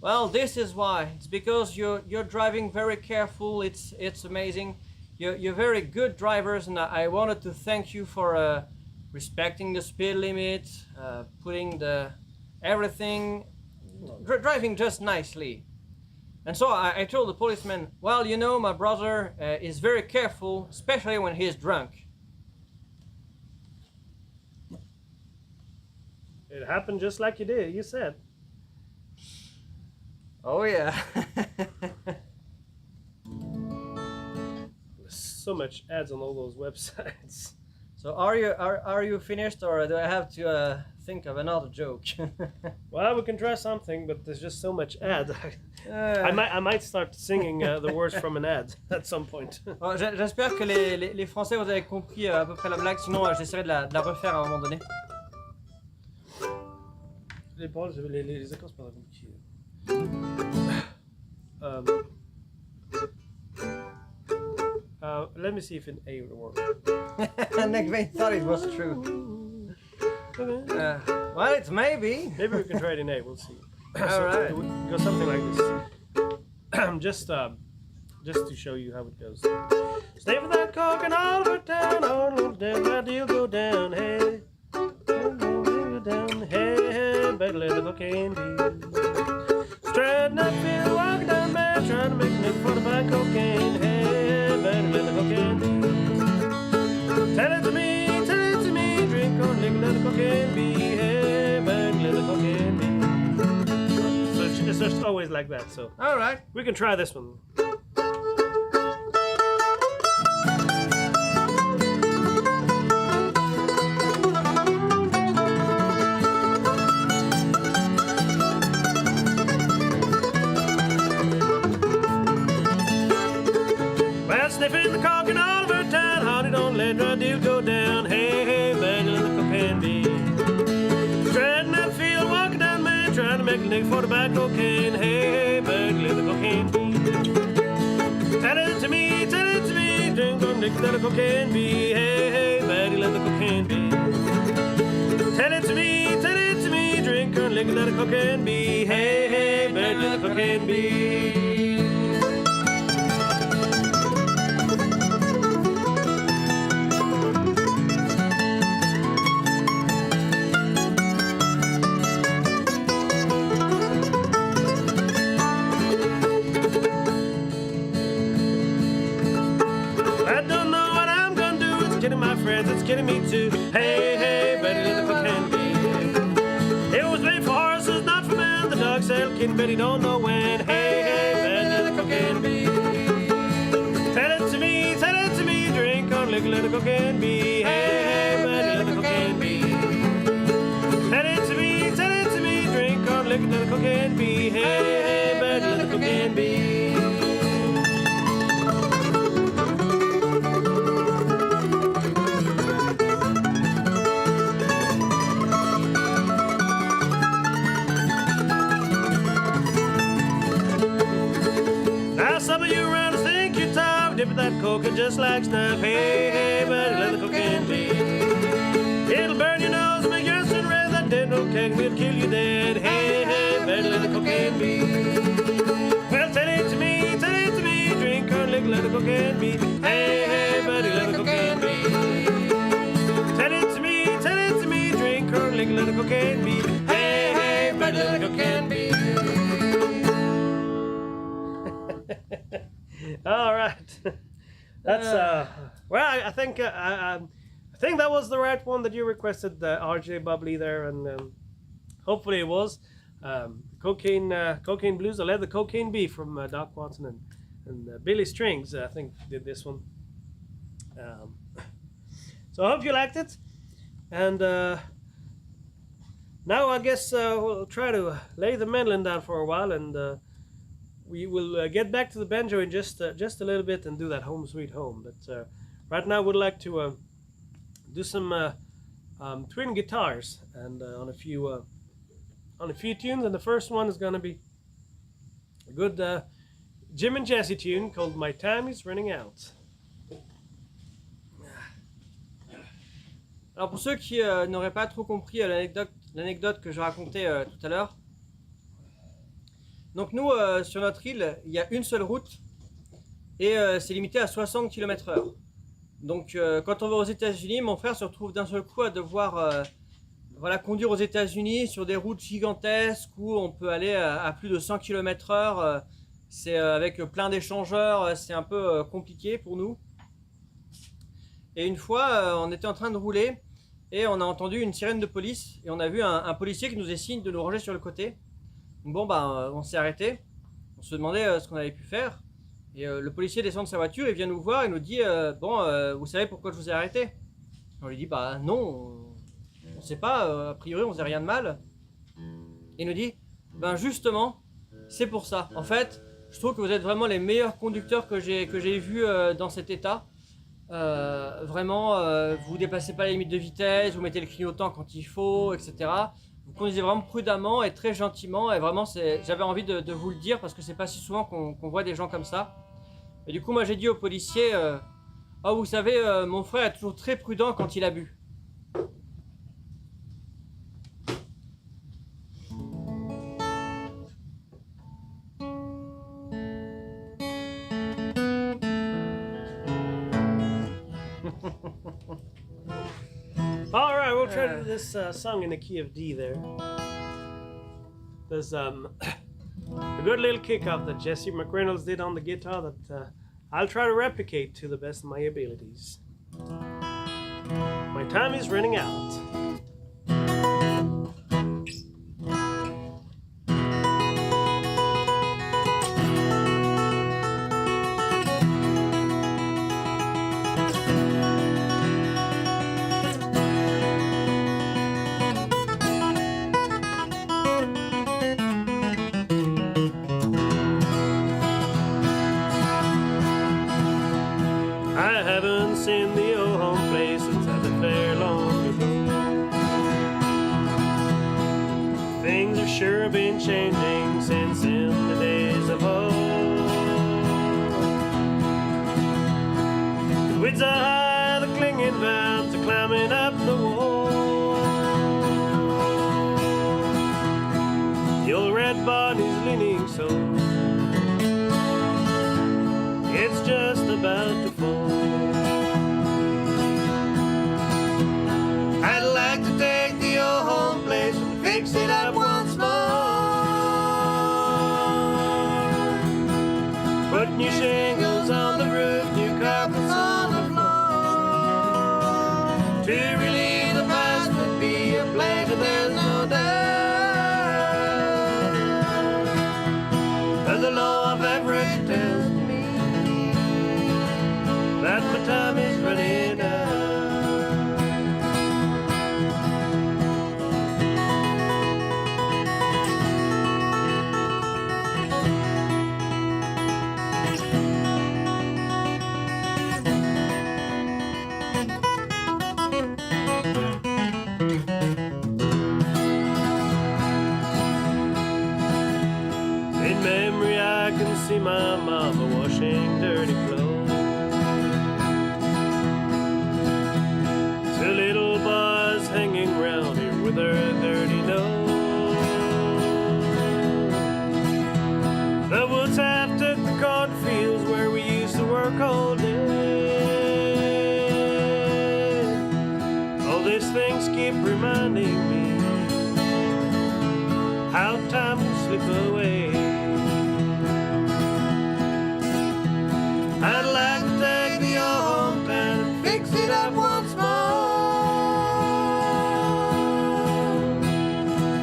S2: well, this is why. It's because you're driving very careful. It's amazing. You're very good drivers, and I wanted to thank you for respecting the speed limit, putting everything, driving just nicely. And so I told the policeman, well, you know, my brother is very careful, especially when he's drunk.
S1: It happened just like you said.
S2: Oh yeah.
S1: There's so much ads on all those websites.
S2: So are you finished, or do I have to think of another joke?
S1: Well, we can try something, but there's just so much ad. I might start singing the words from an ad at some point.
S2: Bon, j'espère que les Français vous avez compris à peu près la blague, sinon j'essaierai de la refaire à un moment donné.
S1: Les paroles, les accords, c'est pas compliqué. Let me see if an A will work.
S2: Nick Vane thought it was true. Well, it's maybe.
S1: Maybe we can try it in A. We'll see.
S2: All right.
S1: It would go something like this. Just to show you how it goes. Stay for that coke and all over town. Oh, little damn, my deal go down. Hey, go down. Hey, hey, better let the cocaine be. Striding up field, walking down man, trying to make me for the buy cocaine. Hey, better let the cocaine be. Tell it to me, drink on liquor, let the cocaine be. Hey, better let the cocaine be. So it's just always like that. So
S2: All right.
S1: we can try this one. Sniffing the cock and all over town, honey, don't let drug deal go down. Hey, hey, better let the cocaine be. Treading that field, walking down man, trying to make a nigga for the bad cocaine. Hey, hey, better let the cocaine be. Tell it to me, drink on nigga, let the cocaine be. Hey, hey, better let the cocaine be. Tell it to me, drink on nigga, let the cocaine be. Hey, hey, better let the cocaine be. cooking, but he don't know when. Hey, hey, bad little cooking bee. Tell it to me, drink on lick, little cooking bee. Hey, hey, bad little cooking bee. Tell it to me, drink on lick, little cooking bee. Hey, hey, bad little cooking bee. Some of you around think you're tough, dipping that coke just like snuff. Hey, hey, buddy, let the cocaine be. It'll burn your nose, make your skin red. That dental keg will kill you dead. Hey, hey, buddy, let the cocaine be. Well, tell it to me, drink or lick, let the cocaine be. Hey, hey, buddy, let the cocaine be. Tell it to me, drink or lick, let the cocaine be. Hey, hey, buddy, let the cocaine be. All right, that's well. I think that was the right one that you requested, RJ Bubbly there, and hopefully it was. Cocaine Blues. I love the Cocaine Bee from Doc Watson and Billy Strings. I think did this one. So I hope you liked it, and now I guess we'll try to lay the mandolin down for a while and. We will get back to the banjo in just a little bit and do that Home Sweet Home. But right now we'd like to do some twin guitars and on a few tunes. And the first one is going to be a good Jim and Jesse tune called "My Time Is Running Out."
S2: Alors pour ceux qui n'auraient pas trop compris l'anecdote que je racontais tout à l'heure. Donc nous, sur notre île, il y a une seule route et c'est limité à 60 km/h. Donc quand on va aux États-Unis, mon frère se retrouve d'un seul coup à devoir voilà, conduire aux États-Unis sur des routes gigantesques où on peut aller à plus de 100 km/h. C'est avec plein d'échangeurs, c'est un peu compliqué pour nous. Et une fois, on était en train de rouler et on a entendu une sirène de police et on a vu un policier qui nous faisait signe de nous ranger sur le côté. Bon, on s'est arrêté, on se demandait ce qu'on avait pu faire. Et le policier descend de sa voiture, il vient nous voir et nous dit vous savez pourquoi je vous ai arrêté? On lui dit bah non, on sait pas, a priori on faisait rien de mal. Et il nous dit ben justement, c'est pour ça. En fait, je trouve que vous êtes vraiment les meilleurs conducteurs que j'ai vus dans cet état. Vraiment, vous dépassez pas les limites de vitesse, vous mettez le clignotant quand il faut, etc. Vous conduisez vraiment prudemment et très gentiment et vraiment j'avais envie de vous le dire parce que c'est pas si souvent qu'on voit des gens comme ça. Et du coup moi j'ai dit au policier oh vous savez mon frère est toujours très prudent quand il a bu.
S1: All right, we'll try to do this song in the key of D there. There's a good little kick-off that Jesse McReynolds did on the guitar that I'll try to replicate to the best of my abilities. My time is running out. I haven't seen the old home place since I left there long ago. Things have sure been changing since in the days of old. The weeds are high, the clinging vines are climbing up the wall. The old red barn is leaning so it's just about to fall. I'd like to take the old home place and fix it up once more. Put new shingles on the roof, new carpets on the floor. To relieve the past would be a pleasure, there's no doubt. that my time is running out. In memory I can see my mama washing dirty clothes. Two little boys hanging round here with her dirty nose. The woods after the cornfields where we used to work all day. All these things keep reminding me how time will slip away. I'd like to take me home and fix it up once more.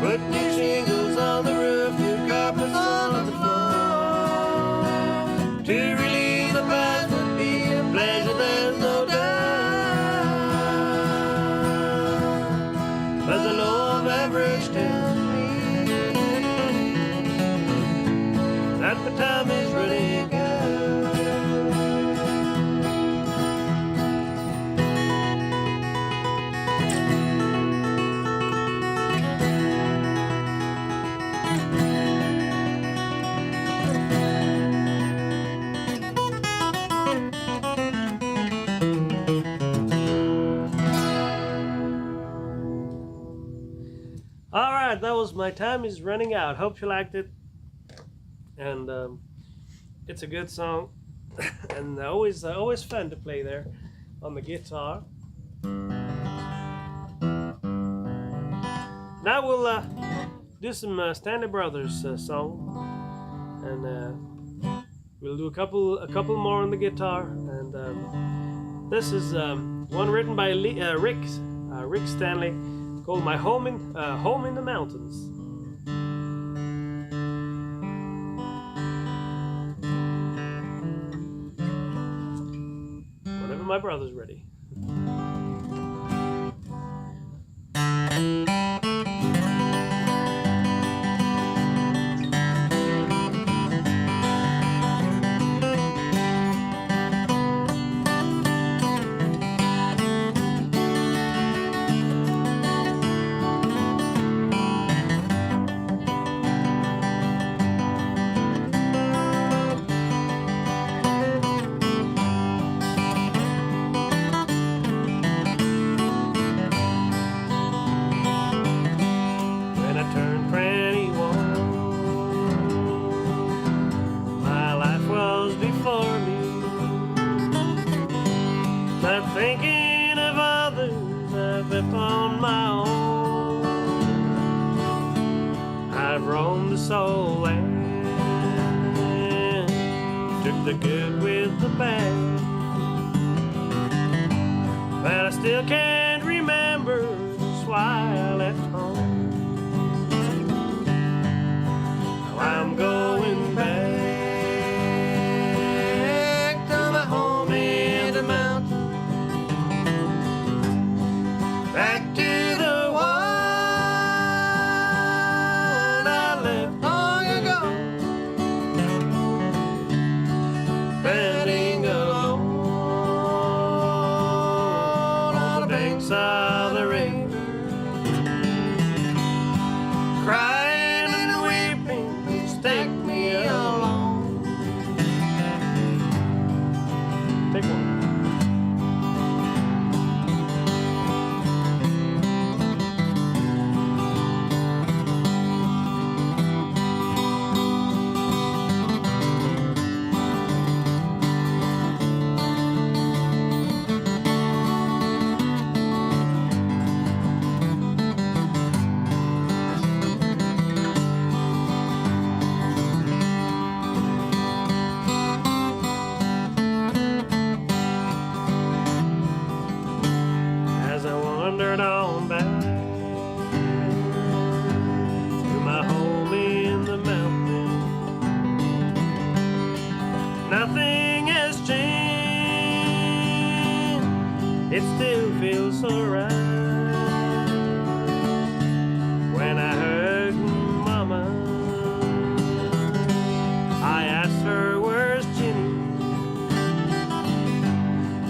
S1: Put new shingles on the roof, new carpets on the floor. To relieve the past would be a pleasure, there's no doubt. But the law of average tells me that the time is running out. All right, that was My Time Is Running Out. Hope you liked it. And it's a good song, and always fun to play there on the guitar. Now we'll do some Stanley Brothers song, and we'll do a couple more on the guitar. And this is one written by Rick Stanley, called "My Home in the Mountains." Whenever my brother's ready. Thinking of others I've left on my own. I've roamed the soul land, took the good with the bad, but I still can't remember just why I left home. Now I'm going back to my home in the mountains. Back to the one I left long ago, bending along feel so right. When I heard Mama, I asked her, where's Jenny?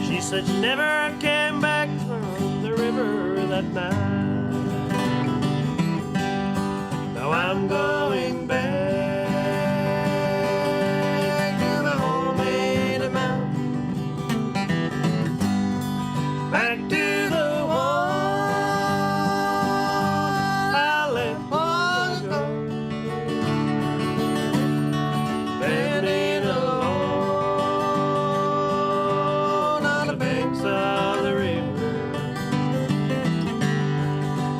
S1: She said she never came back from the river that night. Now I'm going back to my home in the mountain, back to the one I left long ago, bending alone on the banks of the river,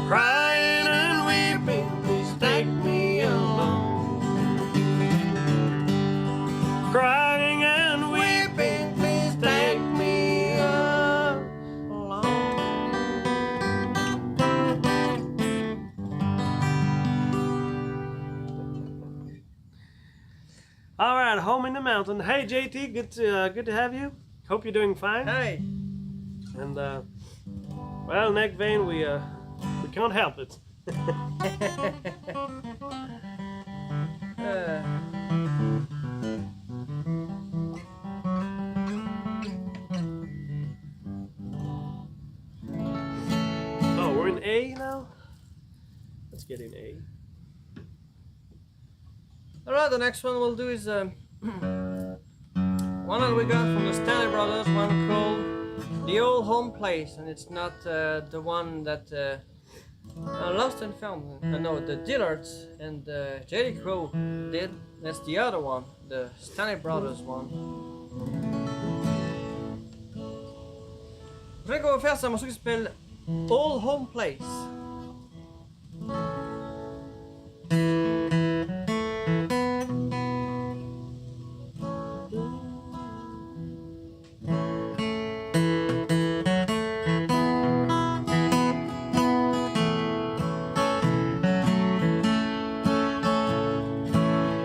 S1: crying and weeping, please take me along. Crying and weeping, please take me along. All right, home in the mountain. Hey JT, good to have you. Hope you're doing fine.
S2: Hey!
S1: And well, neck vein, we can't help it. Oh, we're in A now? Let's get in A.
S2: Alright, the next one we'll do is one that we got from the Stanley Brothers, one called The Old Home Place, and it's not the one that Lost and Found, no, the Dillards and J.D. Crowe did. That's the other one, the Stanley Brothers one. Le truc qu'on va faire, c'est un morceau qui s'appelle Old Home Place.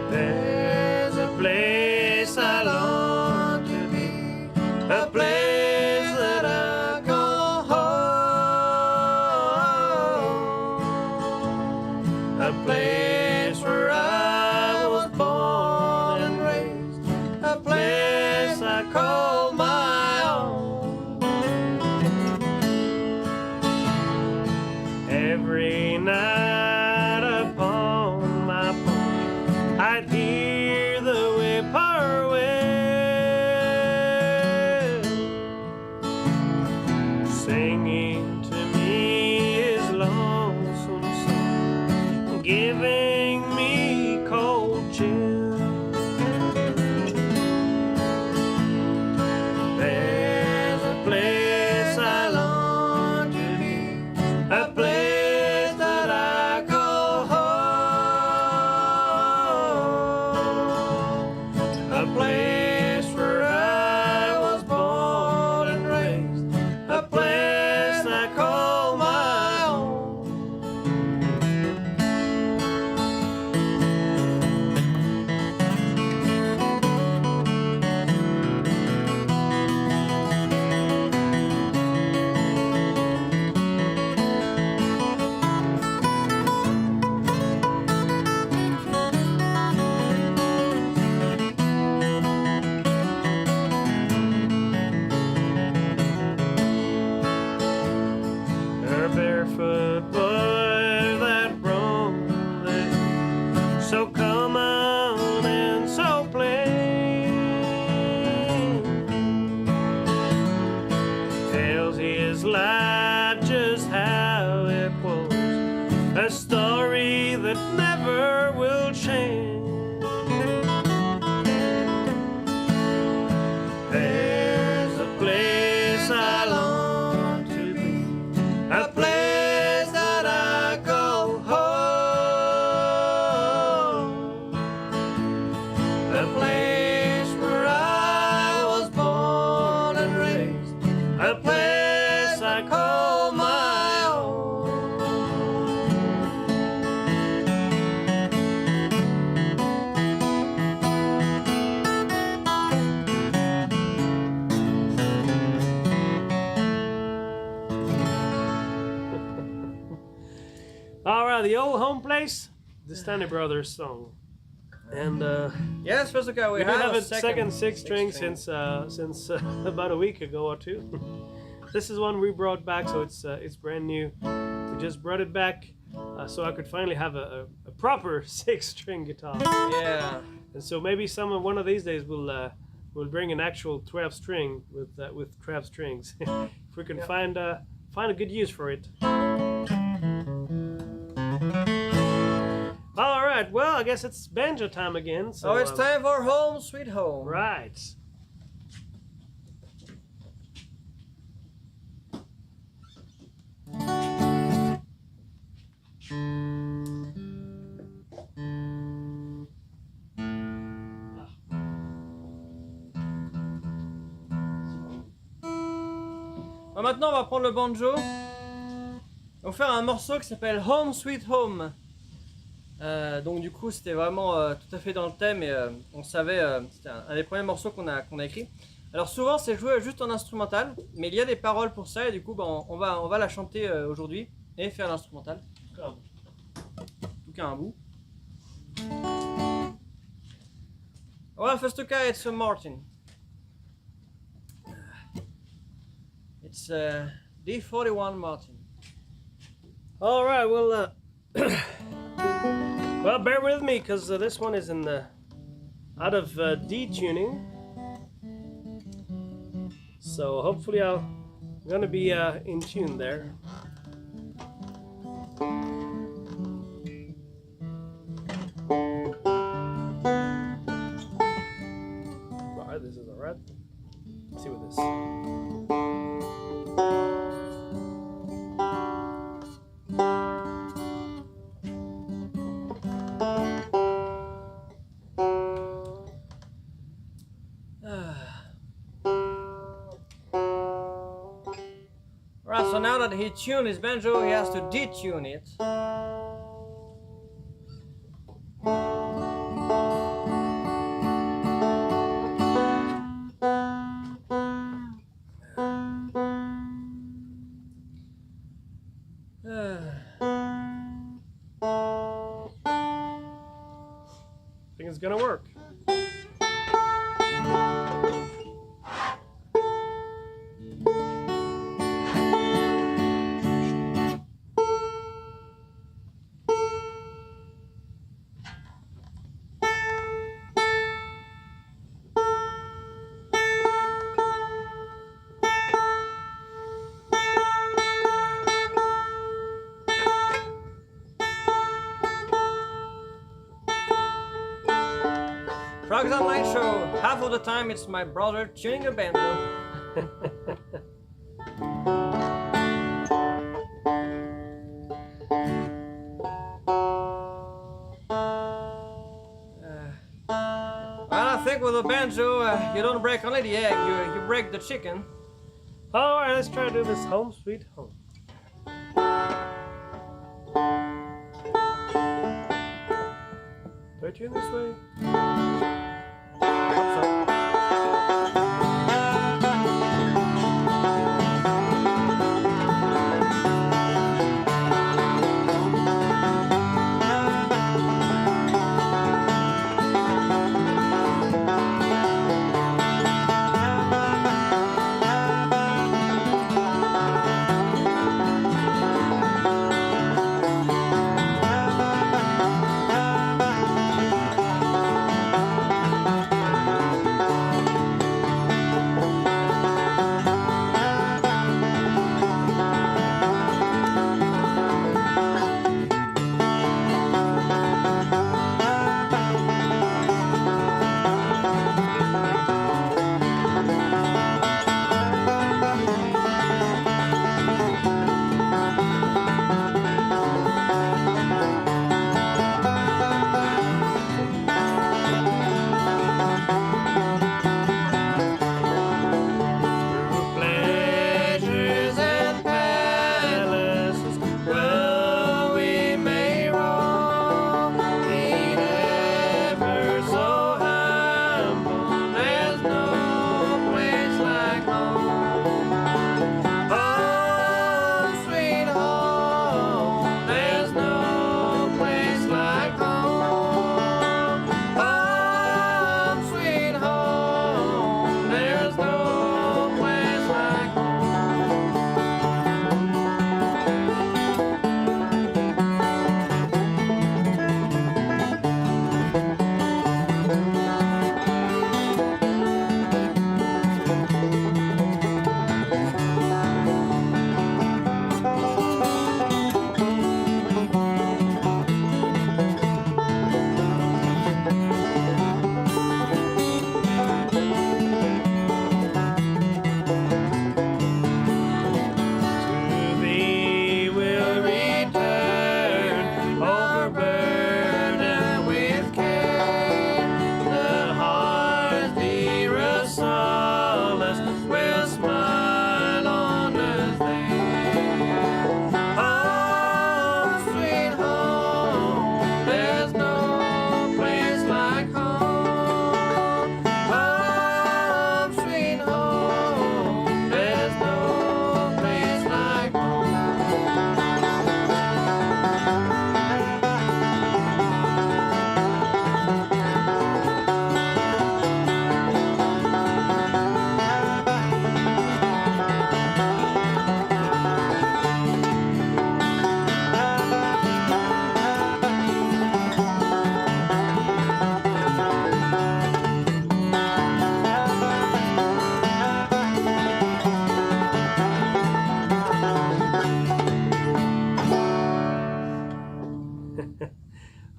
S1: There's a place I long to be, a place that I call home, a place where I was born and raised, a place I call my own. Every night upon my porch, I'd hear the whippoorwill singing to me his lonesome song, giving me cold chills. There's a place I long to be, a place that I call home, a place where I was born and raised, a place I call my own. A barefoot boy that roamed there, so common and so plain, tells his life just how it was, a story that never will change. There's a place I long to be, a place that I call home, a place where I was born and raised, a place I call my own. the old home place, the Stanley Brothers song. And
S2: Yes, first okay,
S1: we do have a second
S2: six
S1: six string since about a week ago or two. This is one we brought back, so it's brand new. We just brought it back so I could finally have a proper 6-string guitar.
S2: Yeah.
S1: And so maybe one of these days we'll bring an actual 12-string with 12 strings if we can find a good use for it. All right, well, I guess it's banjo time again. So
S2: it's time for Home Sweet Home.
S1: Right.
S2: Maintenant, on va prendre le banjo. On va faire un morceau qui s'appelle Home Sweet Home. Donc du coup, c'était vraiment tout à fait dans le thème et on savait, c'était un des premiers morceaux qu'on a écrit. Alors souvent, c'est joué juste en instrumental, mais il y a des paroles pour ça et du coup, on va la chanter aujourd'hui et faire l'instrumental. En tout cas, un bout. Well, first okay, it's a Martin. It's D41 Martin.
S1: All right, well, well, bear with me because this one is in out of D tuning. So hopefully I'm gonna be in tune there. Alright, this is alright. Let's see what this.
S2: Right, so now that he tuned his banjo, he has to detune it.
S1: I think it's gonna work.
S2: Frogs Online Show. Half of the time it's my brother tuning a banjo. Well, I think with a banjo, you don't break only the egg, you break the chicken.
S1: All right, let's try to do this Home Sweet Home. Do I tune this way?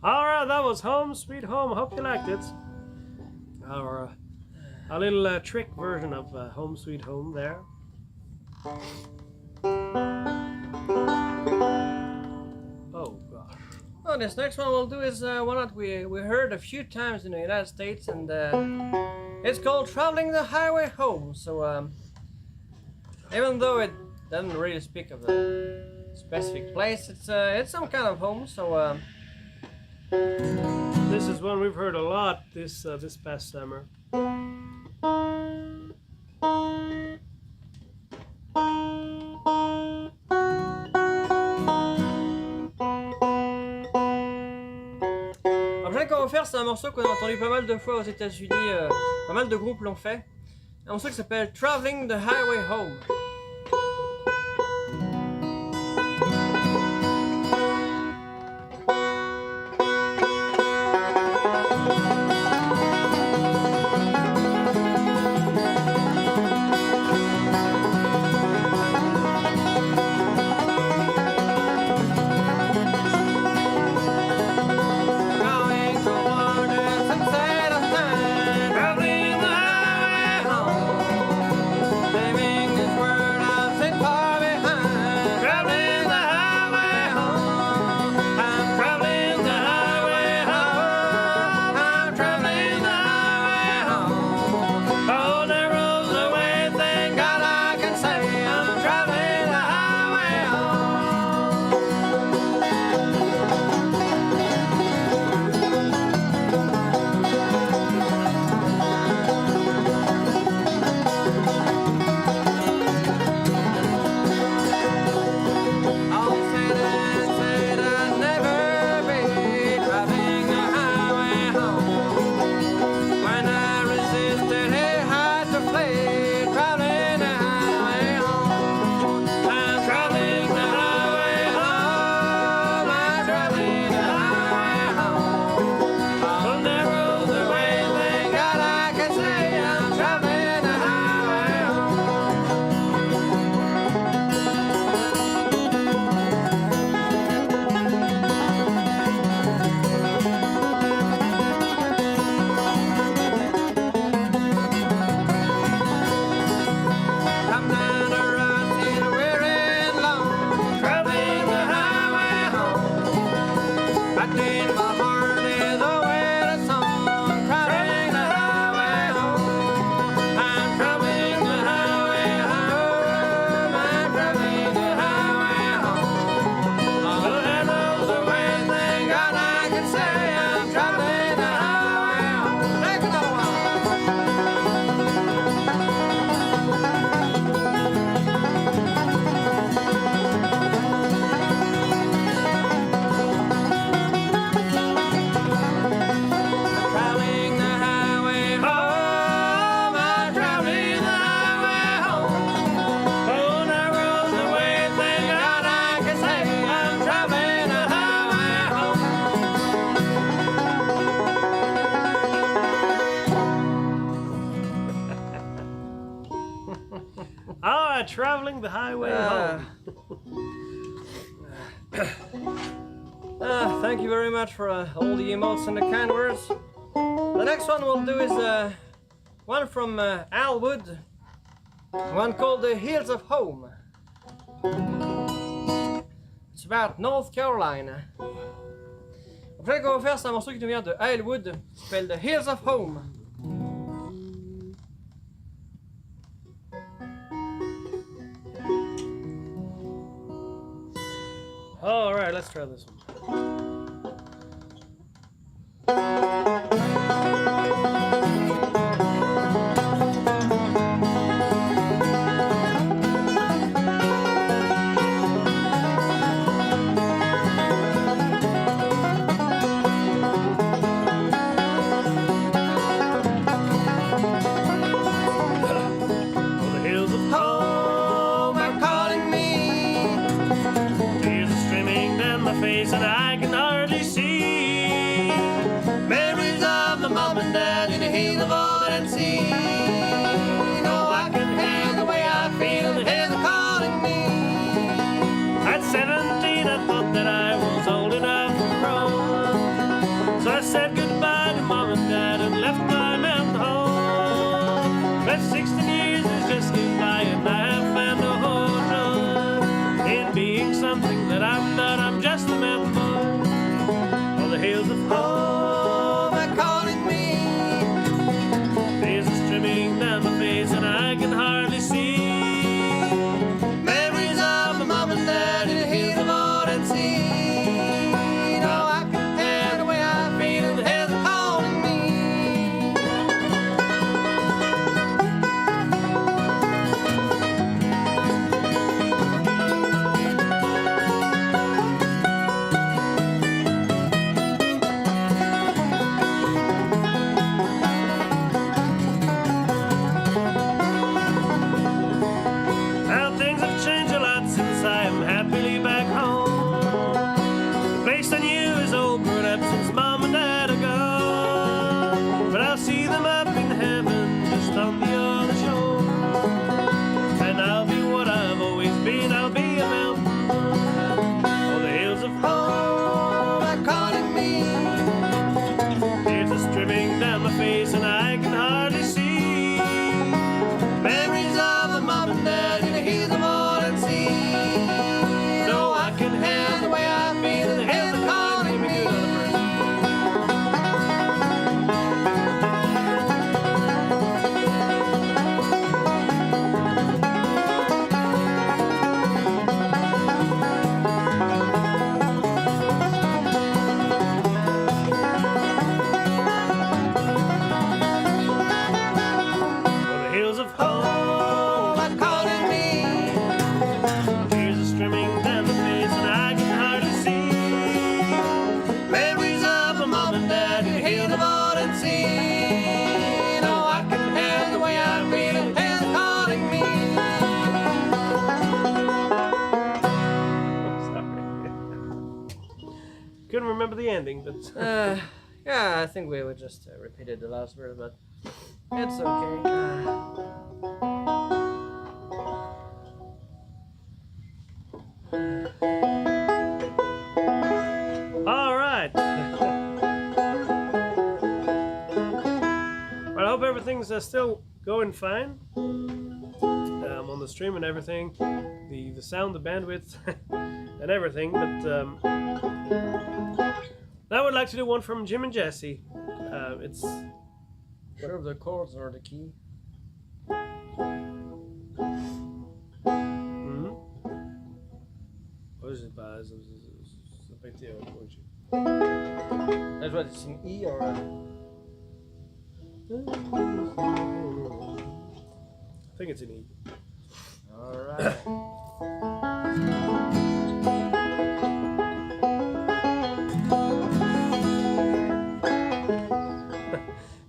S1: Alright, that was Home Sweet Home. Hope you liked it. Our a little trick version of Home Sweet Home there. Oh gosh.
S2: Well, this next one we'll do is one that we heard a few times in the United States, and it's called Traveling the Highway Home. So even though it doesn't really speak of a specific place, it's some kind of home. So
S1: this is one we've heard a lot this past summer.
S2: Alors, qu'on va faire, c'est un morceau qu'on a entendu pas mal de fois aux États-Unis, pas mal de groupes l'ont fait. Un morceau qui s'appelle Traveling the Highway Home.
S1: Traveling the highway home.
S2: Thank you very much for all the emotes and the kind words. The next one we'll do is one from Al Wood, one called The Hills of Home. It's about North Carolina. Le prochain qu'on va faire, c'est un morceau qui nous vient de Al Wood, qui s'appelle The Hills of Home.
S1: All right, let's try this one. And said goodbye to mom and dad and left my mountain home. But 16 years has just gone by and I have found a whole joy in being something that I'm not. I'm just a mountain boy. On the hills of home are calling me. Tears are streaming down my face and I can hardly see. Memories of my mom and dad in the hills of old and sea. Couldn't remember the ending, but
S2: yeah, I think we just repeated the last word, but it's okay.
S1: All right. Well, I hope everything's still going fine on the stream and everything, the sound, the bandwidth, and everything. But I would like to do one from Jim and Jesse. It's
S2: sure of the chords or the key.
S1: Hoje paz, hoje.
S2: That's what it's in E or
S1: I think it's in E.
S2: All right.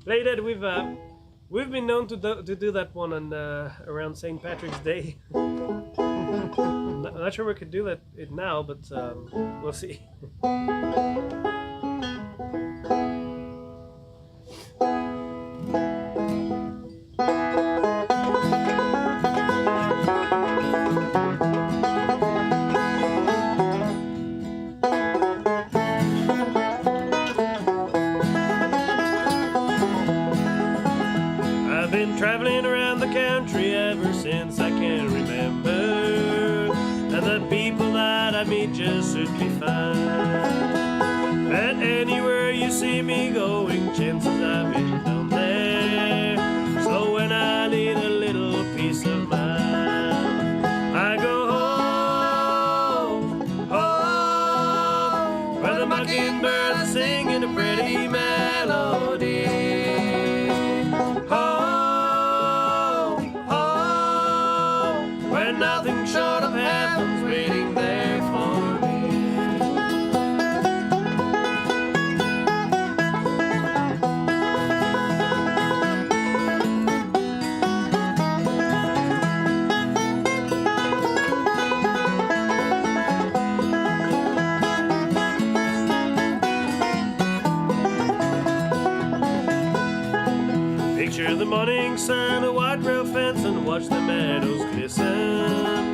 S1: Later, we've been known to do that one on around St. Patrick's Day. I'm not sure we could do it now, but we'll see. Traveling around the country ever since I can remember, and the people that I meet just suit me fine. And anywhere you see me going, chances I've been down there. So when I need a little peace of mind, I go home, home, where the mockingbirds are singing a pretty melody. Nothing short of heaven's waiting there for me. Picture the morning sun, a white rail fence, and watch the meadows glisten.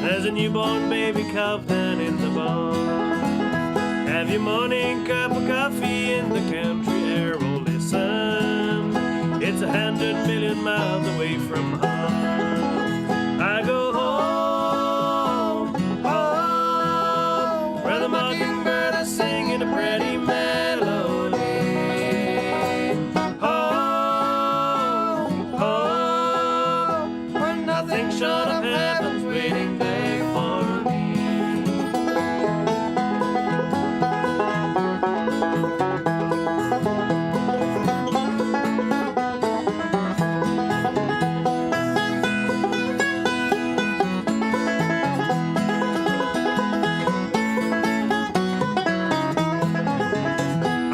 S1: There's a newborn baby calf down in the barn. Have your morning cup of coffee in the country air. Oh, listen, it's 100 million miles away from home. I go home, home, where the mockingbird is singing a pretty melody. Home, home, where nothing short of heaven's waiting there for me.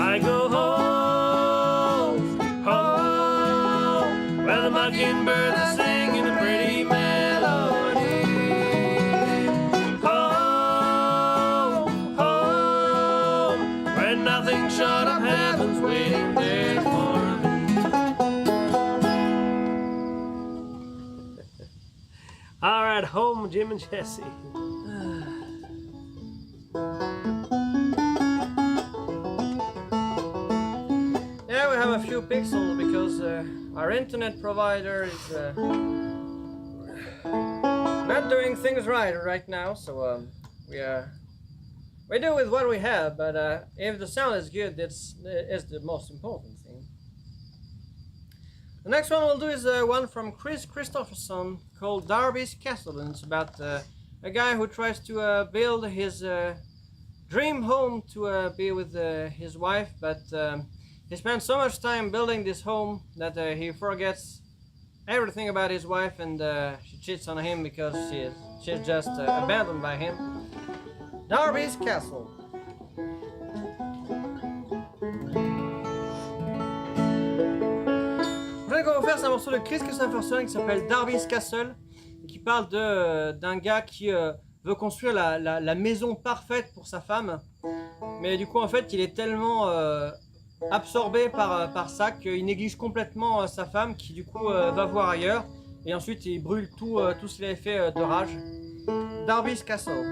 S1: I go home, home, where the mockingbirds are singing a pretty melody. Home, home, where nothing short of heaven's waiting there for me. All right, home, Jim and Jesse.
S2: Yeah, we have a few pixels because our internet provider is not doing things right now. So we do with what we have. But if the sound is good, that's is the most important thing. The next one we'll do is one from Chris Christopherson called Darby's Castle, and it's about a guy who tries to build his dream home to be with his wife, but he spends so much time building this home that he forgets everything about his wife, and she cheats on him because she's just abandoned by him. Darby's Castle. Le prochain qu'on va faire, c'est un morceau de Chris Christopherson qui s'appelle Darby's Castle et qui parle d'un gars qui veut construire la maison parfaite pour sa femme, mais du coup en fait il est tellement absorbé par ça qu'il néglige complètement sa femme qui du coup va voir ailleurs et ensuite il brûle tout ce qu'il avait fait de rage. Darby's Castle.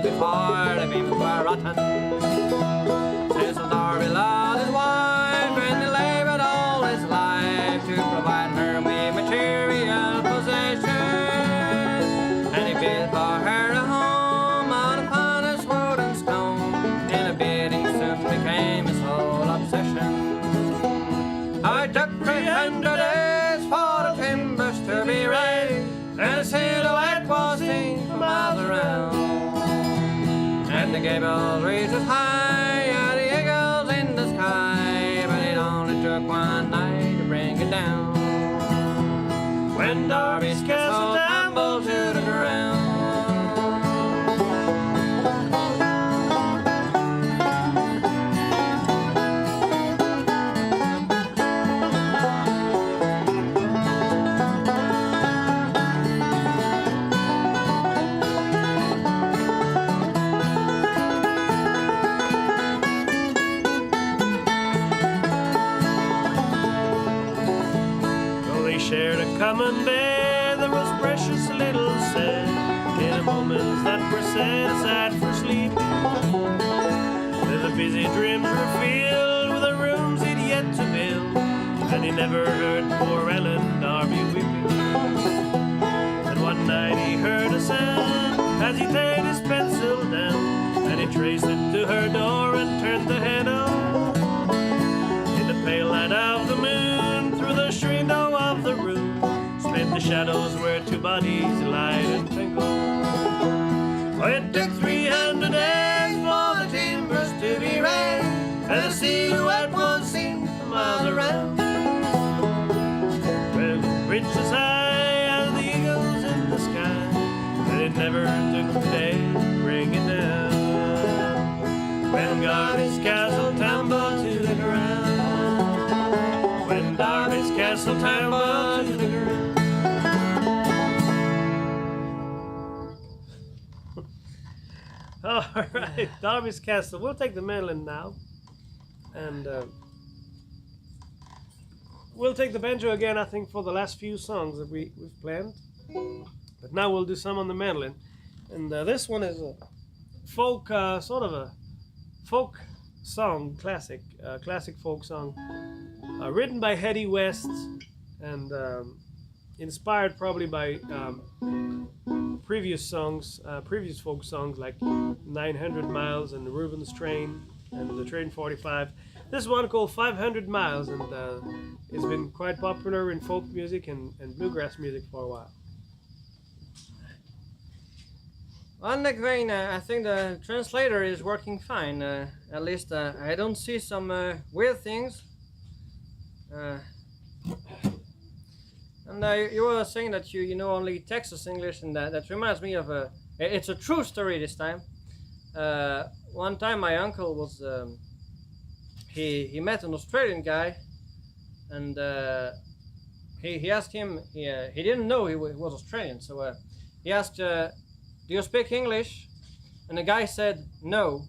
S2: Before the beams were rotten, Cecil Darby loved his wife, and he labored all his life to provide her with material possessions. And he built for her a home on a honest wood and stone, and a bidding soon became his whole obsession. I took 300 days for the timbers to be raised, and the silhouette was seen for miles around. And the gables reached as high as the eagles in the sky, but it only took one night to bring it down. When Darby's castle tumbled to the ground.
S1: Shared a common bed, there was precious little said in moments that were set aside for sleep. The busy dreams were filled with the rooms he'd yet to build, and he never heard poor Ellen Darby weeping. And one night he heard a sound as he laid his pencil down, and he traced it to her door and turned the head on. In the pale light of the moon, through the window of the room, split the shadows where two bodies lied and tangled. Oh, it took 300 days for the timbers to be raised, where the silhouette was seen for miles around. Well, reached as high as the eagles in the sky, but it never took a day to bring it down. When Garvey's castle tumbled to the ground, when Darby's castle tumbled to the ground. All right, Darby's castle. We'll take the mandolin now, and we'll take the banjo again, I think, for the last few songs that we've planned. But now we'll do some on the mandolin, and this one is a folk, sort of a folk song, classic folk song, written by Hedy West, and inspired probably by previous folk songs like 900 Miles and the Reuben's Train and the Train 45. This one called 500 Miles, and it's been quite popular in folk music and bluegrass music for a while.
S2: On the grain, I think the translator is working fine. At least I don't see some weird things. And you were saying that you know only Texas English, and that reminds me of it's a true story this time. One time my uncle was he met an Australian guy, and he asked him, he didn't know he was Australian, so he asked, do you speak English? And the guy said no.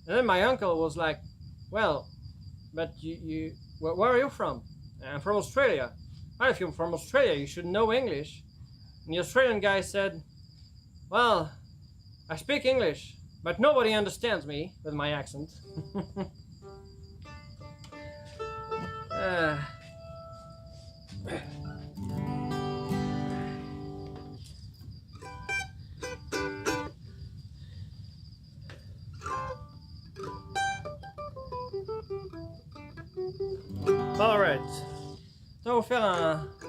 S2: And then my uncle was like, well, but where are you from? I'm from Australia. Well, if you're from Australia, you should know English. And the Australian guy said, well, I speak English, but nobody understands me with my accent.
S1: All right.
S2: On va vous faire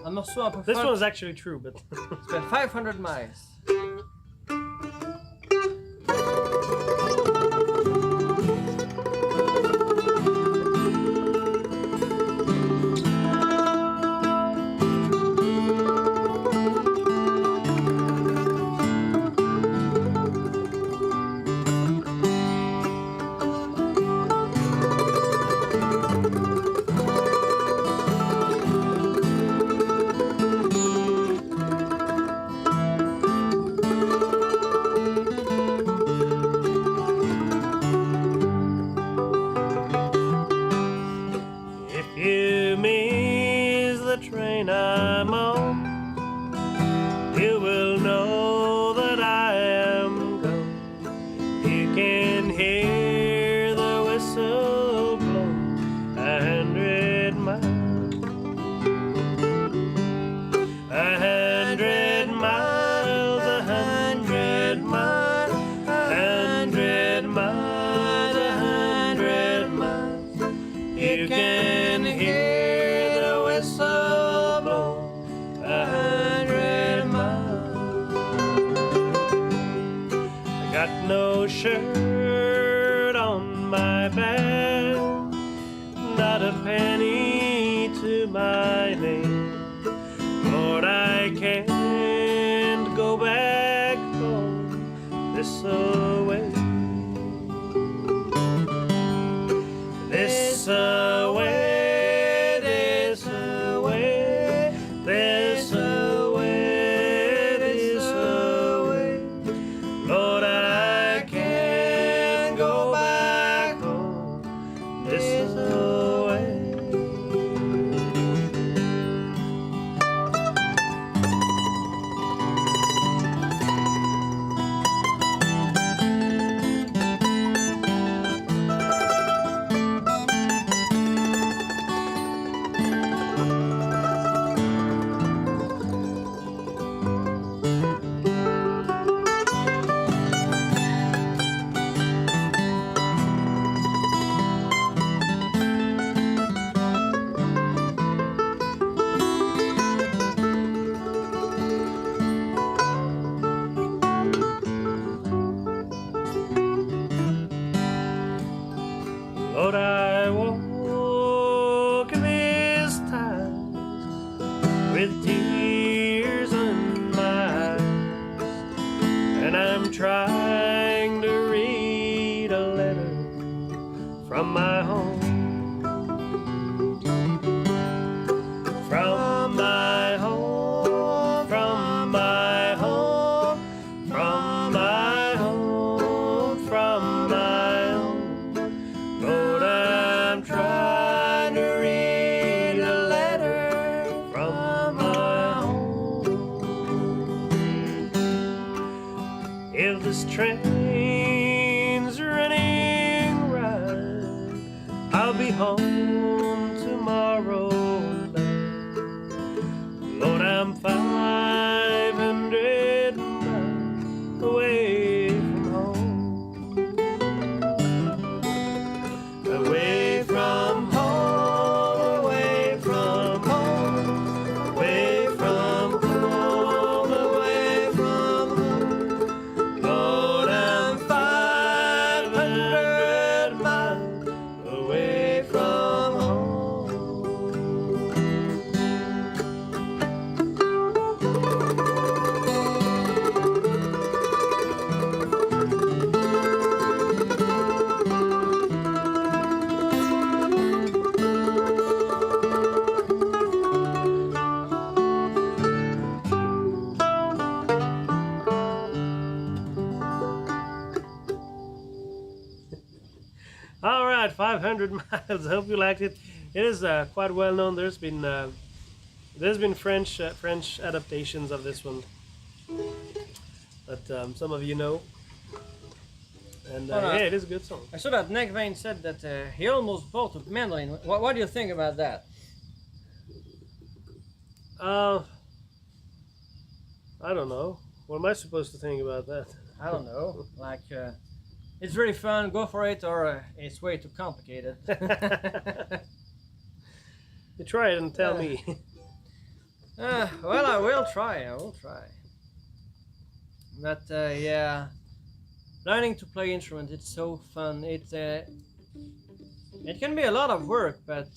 S2: un morceau un peu
S1: This
S2: folk.
S1: one is actually true, but
S2: It's been 500 miles.
S1: you miss the train I'm on, you will know that I am gone. You can hear the whistle blow 100 miles, 100 miles, 100 miles, 100 miles, 100 miles. You can hear the whistle blow 100 miles. I got no shirt on my back, not a penny to my name. Lord, I can't go back home this away. This away, this away, this away, this away. Lord, I can't go back home this away. Lord, I walk this time with tears in my eyes, and I'm trying to read a letter from my home. From my home, from my home, from my home, from my home. Lord, I'm trying to read a letter from my home. If this train's running right, I'll be home tomorrow night. Lord, I'm 500 miles away from home. Away from home, away from home, away from home, away from home. Lord, I'm 500 miles away from home. All right, 500 miles. I hope you liked it. It is quite well known. There's been French adaptations of this one that some of you know, and yeah, it is a good song.
S2: I saw that Nick Vane said that he almost bought a mandolin. What do you think about that?
S1: I don't know. What am I supposed to think about that?
S2: I don't know. Like, it's really fun. Go for it, or it's way too complicated.
S1: You try it and tell me.
S2: Well, I will try. But yeah, learning to play instrument, it's so fun. It can be a lot of work, but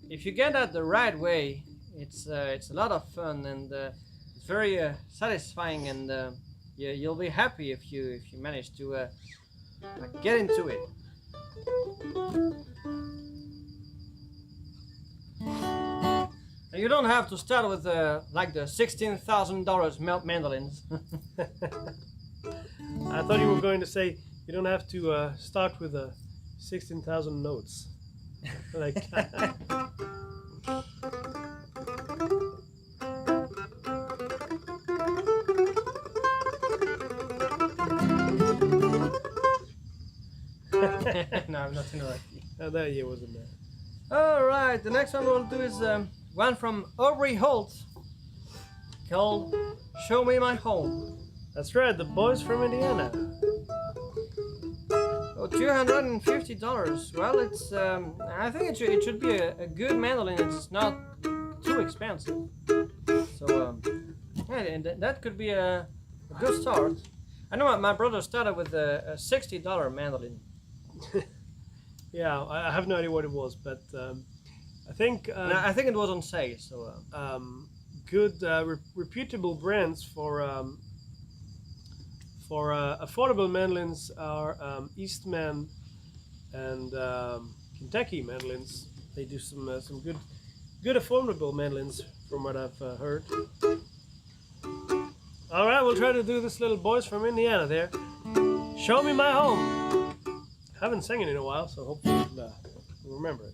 S2: if you get that the right way, it's a lot of fun, and it's very satisfying, and you'll be happy if you manage to get into it. And you don't have to start with like the $16,000 mandolins.
S1: I thought you were going to say you don't have to start with 16,000 notes. Like.
S2: No, I'm not gonna like you.
S1: Oh, that year wasn't there.
S2: Alright, the next one we'll do is one from Aubrey Holt called Show Me My Home.
S1: That's right, the boys from Indiana.
S2: Oh, $250. Well, it's I think it should be a good mandolin. It's not too expensive. So yeah, and that could be a good start. I know my brother started with a $60 mandolin.
S1: Yeah, I have no idea what it was, but I think
S2: it was on sale. So
S1: good reputable brands for affordable mandolins are Eastman and Kentucky mandolins. They do some good affordable mandolins from what I've heard. All right, we'll try to do this little boys from Indiana there. Show Me My Home. Haven't sang it in a while, so hopefully you'll remember it.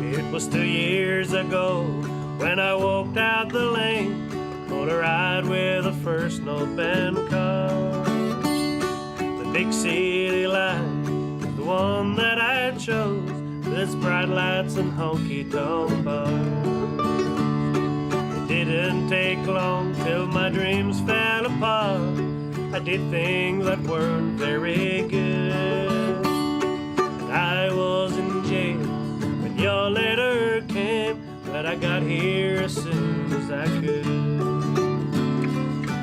S1: It was 2 years ago when I walked out the lane on a ride with a first note band car. The big city light is the one that I chose, with its bright lights and honky-tonk bars. It didn't take long till my dreams fell apart. I did things that weren't very good. I was in jail when your letter came, but I got here as soon as I could.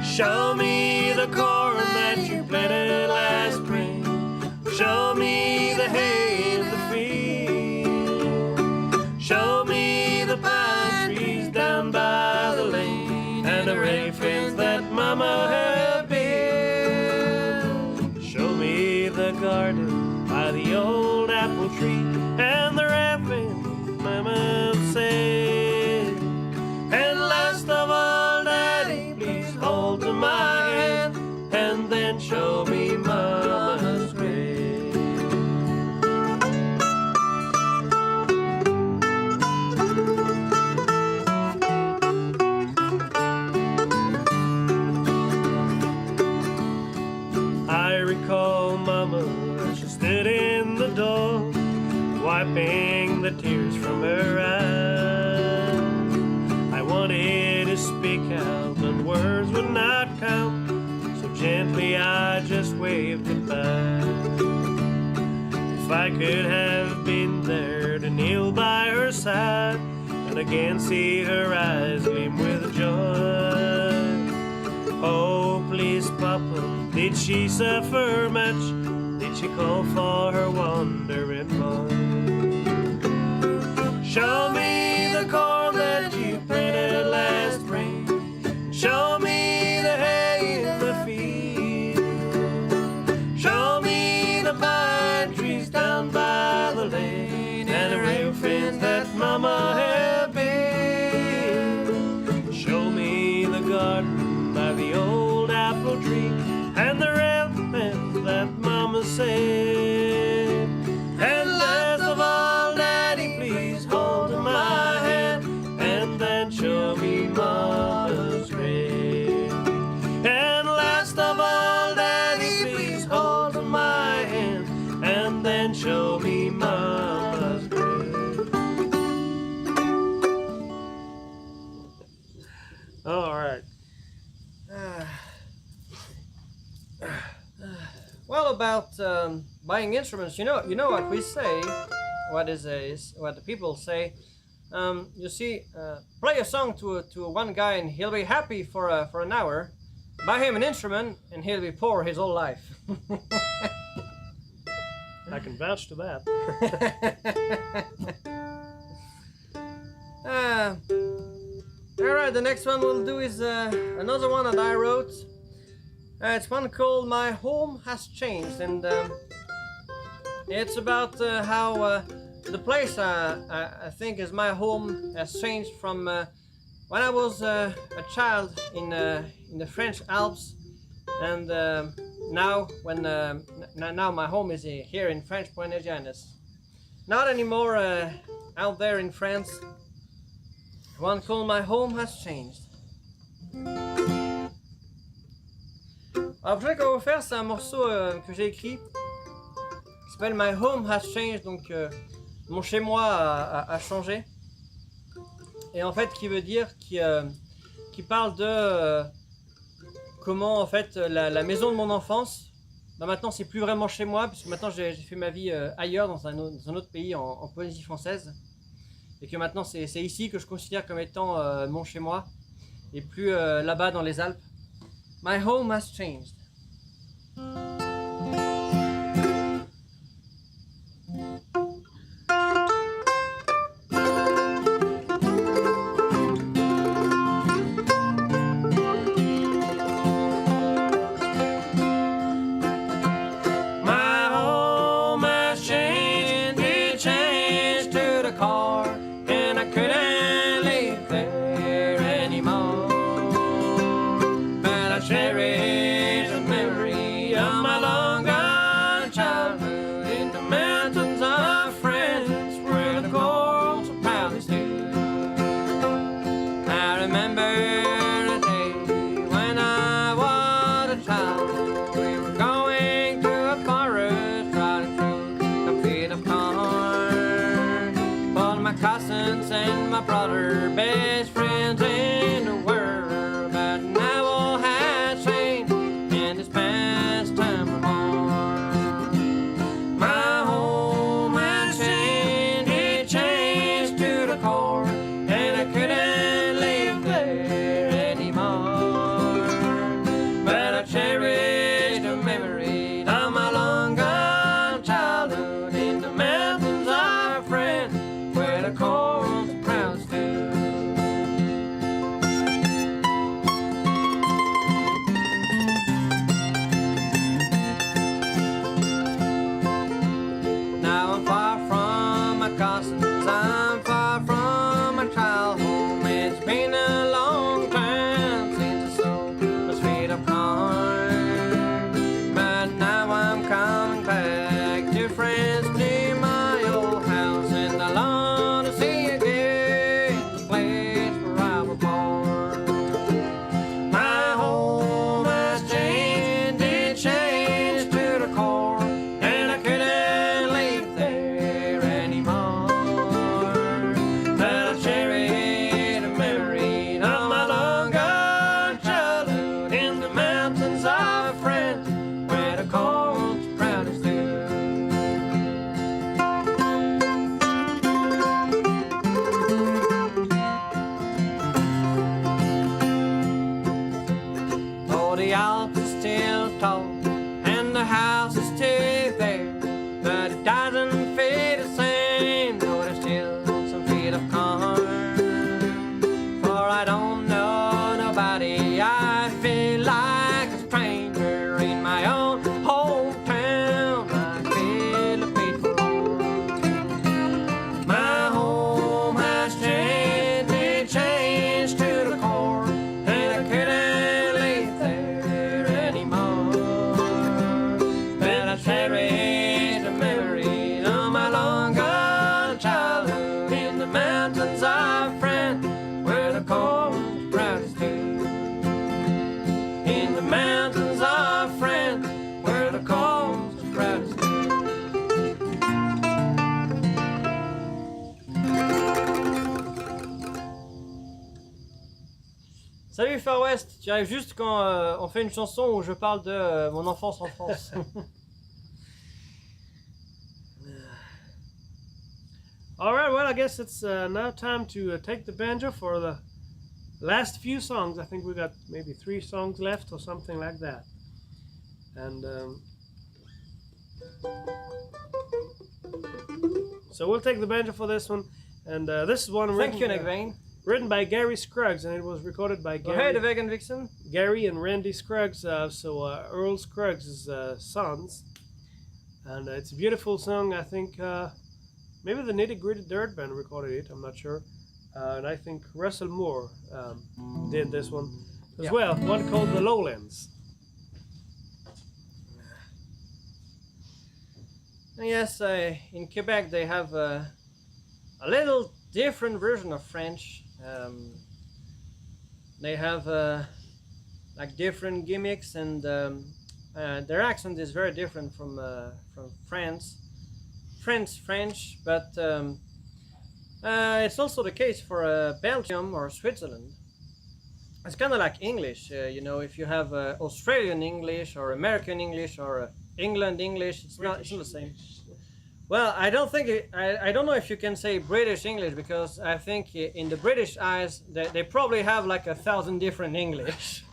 S1: Show me the corn that you planted last spring. Show me the hay in the field. Show me the pine trees down by the lane and the rail fence that Mama had built. Show me the garden by the old apple tree and the railfence Mama said. And last of all, Daddy, please hold to my hand and then show me Mama's grave. I recall Mama as she stood in the door, wiping the tears from her eyes. I wanted to speak out, but words would not come, so gently I just waved goodbye. If I could have been there to kneel by her side and again see her eyes gleam with joy. Oh, please, Papa, did she suffer much? Did she call for her wandering boy? Show me the corn that you planted last spring. Show me the hay in the field. Show me the pine trees down by the lane and the rail fence that Mama had built. Show me the garden by the old apple tree and the rail fence that Mama said. And last of all, Daddy, please hold my hand and then show me Mama's grave. And last of all, Daddy, please hold my hand and then show me Mama's grave. All right.
S2: Well, about buying instruments, you know what we say. What the people say. You see, play a song to one guy and he'll be happy for an hour. Buy him an instrument and he'll be poor his whole life.
S1: I can vouch to that.
S2: All right, the next one we'll do is another one that I wrote. It's one called "My Home Has Changed," and it's about how the place I think is my home has changed from when I was a child in the French Alps, and now now my home is here in French Buenos Aires. Not anymore out there in France. One called "My Home Has Changed." Alors, le prochain qu'on va faire, c'est un morceau que j'ai écrit qui s'appelle My Home Has Changed, donc mon chez-moi a changé. Et en fait, qui veut dire qui parle de comment en fait la maison de mon enfance, bah, maintenant c'est plus vraiment chez moi, puisque maintenant j'ai fait ma vie ailleurs, dans un autre pays, en Polynésie française. Et que maintenant c'est ici que je considère comme étant mon chez-moi, et plus là-bas dans les Alpes. My home has changed.
S1: Cherish a memory of my
S2: the Alps are still tall and the house is still bare, but it doesn't feel the same, though there's still some feet of corn. For I don't know nobody, I feel like a stranger in my own hometown. I feel a bit forlorn. My home has changed, it changed to the core, and I couldn't live there anymore. But I cherish the memories of my long gone childhood in the mountains of France, where the corn was proudest too. In the mountains of France, where the corn was proudest too. Salut Far West, tu arrives juste quand on fait une chanson où je parle de mon enfance en France.
S1: All right, well, I guess it's now time to take the banjo for the last few songs. I think we got maybe 3 songs left or something like that. And so we'll take the banjo for this one. And this is one
S2: Thank you, Nick Vane.
S1: written by Gary Scruggs, and it was recorded by
S2: Hey, de Vegan Vixen.
S1: Gary and Randy Scruggs, Earl Scruggs' sons. And it's a beautiful song. I think maybe the Nitty Gritty Dirt Band recorded it, I'm not sure. And I think Russell Moore did this one as well, one called The Lowlands.
S2: Yes, in Quebec they have a little different version of French. They have like different gimmicks, and their accent is very different from French, but it's also the case for Belgium or Switzerland. It's kind of like English, you know, if you have Australian English or American English or England English, it's not the same. Well, I don't think I don't know if you can say British English, because I think in the British eyes they probably have like 1,000 different English.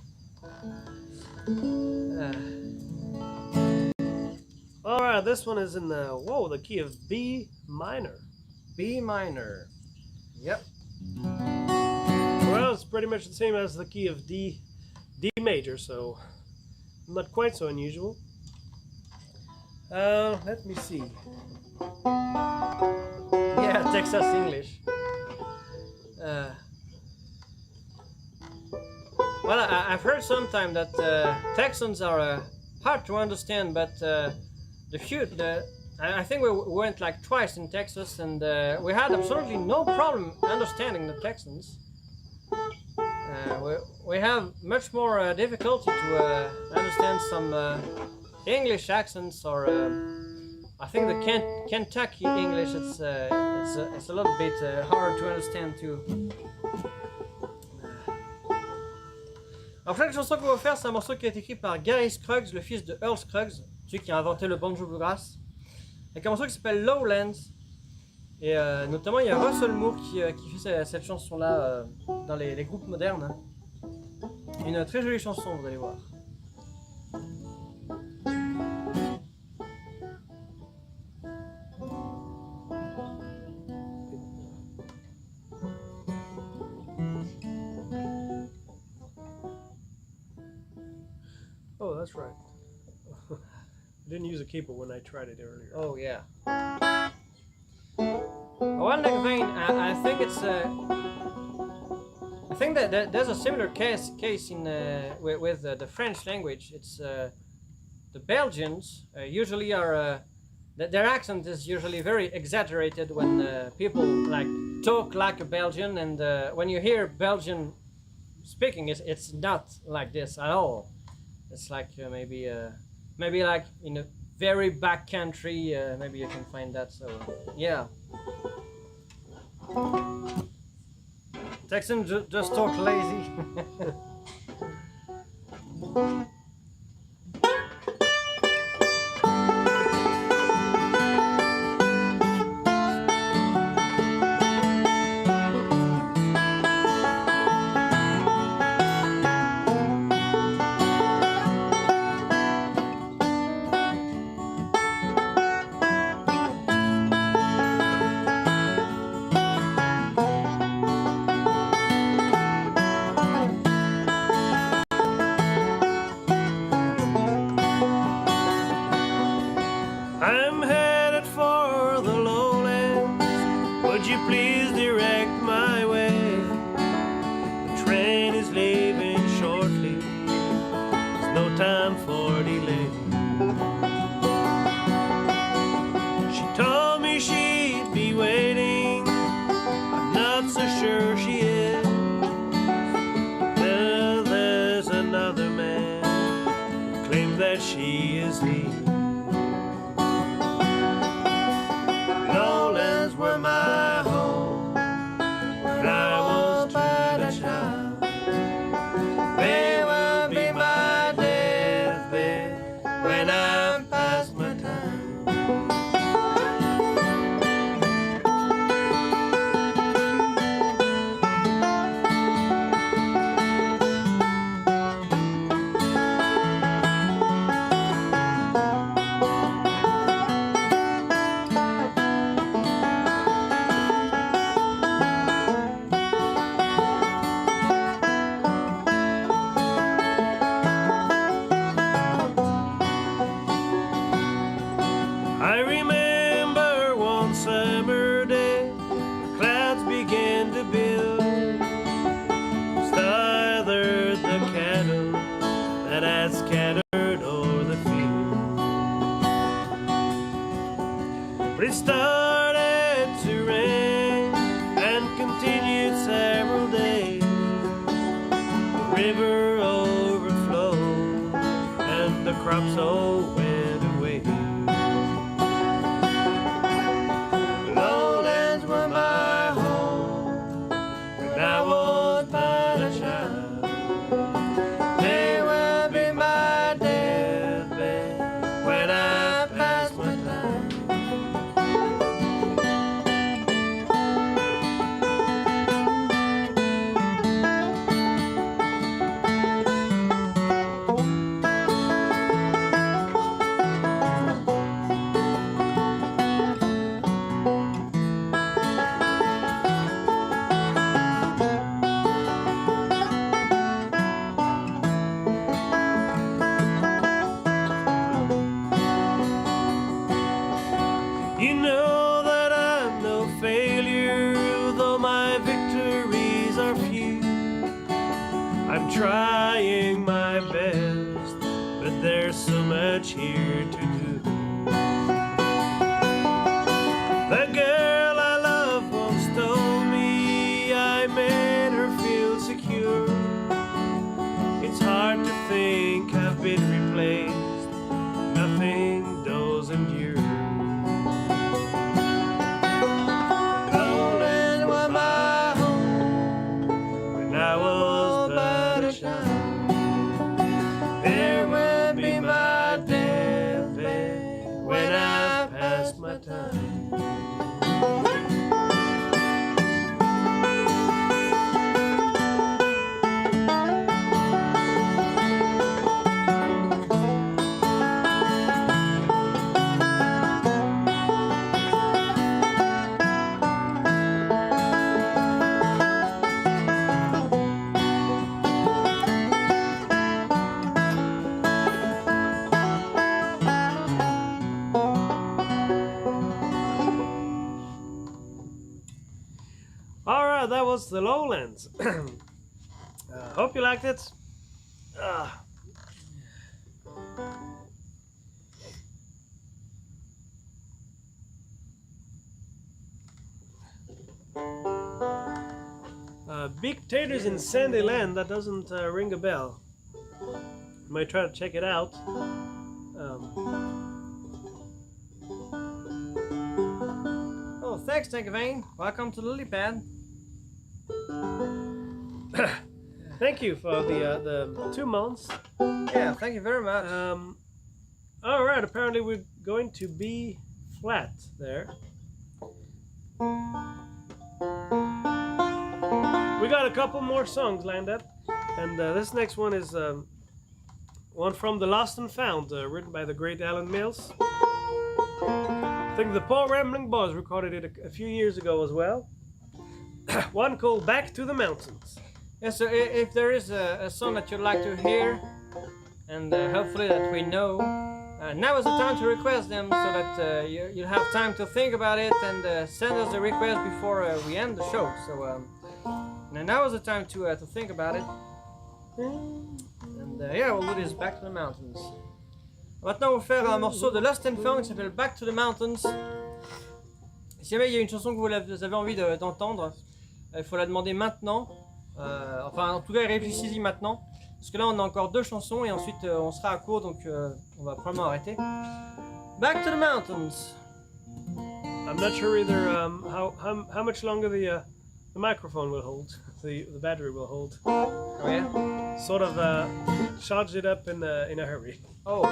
S1: All right, this one is in the key of B minor.
S2: B minor. Yep.
S1: Well, it's pretty much the same as the key of D major, so not quite so unusual. Let me see.
S2: Yeah, Texas English. Well, I've heard sometime that Texans are hard to understand, but I think we went like twice in Texas, and we had absolutely no problem understanding the Texans. We have much more difficulty to understand some English accents, or I think the Kentucky English. It's a little bit hard to understand too. La prochaine chanson qu'on va faire, c'est un morceau qui a été écrit par Gary Scruggs, le fils de Earl Scruggs, celui qui a inventé le banjo bluegrass. Avec un morceau qui s'appelle Lowlands. Et notamment, il y a Russell Moore qui fait cette chanson-là dans les groupes modernes. Une très jolie chanson, vous allez voir.
S1: Oh, that's right. I didn't use a keeper when I tried it earlier.
S2: Oh, yeah. Well, Nick Vane, I think it's I think that there's a similar case in with the French language. It's the Belgians usually are their accent is usually very exaggerated when people like talk like a Belgian, and when you hear Belgian speaking, it's not like this at all. It's like maybe like in a very back country, maybe you can find that. So yeah. Texans just talk lazy.
S1: time for delay. She told me she'd be waiting. I'm not so sure she is. Well, there's another man who claims that she is he. Lowlands were my home when I was but a child. They will be my deathbed when I'm past my time. I remember one summer day, the clouds began to build. Slathered the cattle that had scattered o'er the field. But it started to rain and continued several days. The river overflowed and the crops all went away. Lowlands were my home when I was but a child. They will be my deathbed when I pass my time. You know that I'm no failure, though my victories are few. I'm trying my best, but there's so much here to do. The girl I love once told me I made her feel secure. It's hard to think I've been replaced. Nothing does endure. Lowlands were my home when I was but a child. There will be my deathbed when I've passed my time. Alright, that was the Lowlands. Hope you liked it. Big Taters in Sandyland, that doesn't ring a bell. Might try to check it out.
S2: Oh, thanks, Tankavane. Welcome to the lily pad.
S1: Thank you for the 2 months.
S2: Yeah, thank you very much.
S1: All right, apparently we're going to B flat there. We got a couple more songs lined up, and this next one is one from The Lost and Found, written by the great Alan Mills. I think the Paul Rambling Boys recorded it a few years ago as well. One called Back to the Mountains.
S2: Yeah, so if there is a song that you'd like to hear, and hopefully that we know, now is the time to request them so that you'll have time to think about it and send us a request before we end the show. So now is the time to think about it. And And yeah, we'll do this Back to the Mountains. Maintenant, on va faire un morceau de Lost and Found qui s'appelle Back to the Mountains. Si jamais il y a une chanson que vous avez envie d'entendre, il faut la demander maintenant. Enfin, en tout cas, réfléchissez-y maintenant. Parce que là, on a encore 2 chansons et ensuite on sera à court, donc on va probablement arrêter. Back to the Mountains.
S1: I'm not sure either how much longer the microphone will hold, the battery will hold.
S2: Oh yeah?
S1: Sort of charged it up in a hurry.
S2: Oh.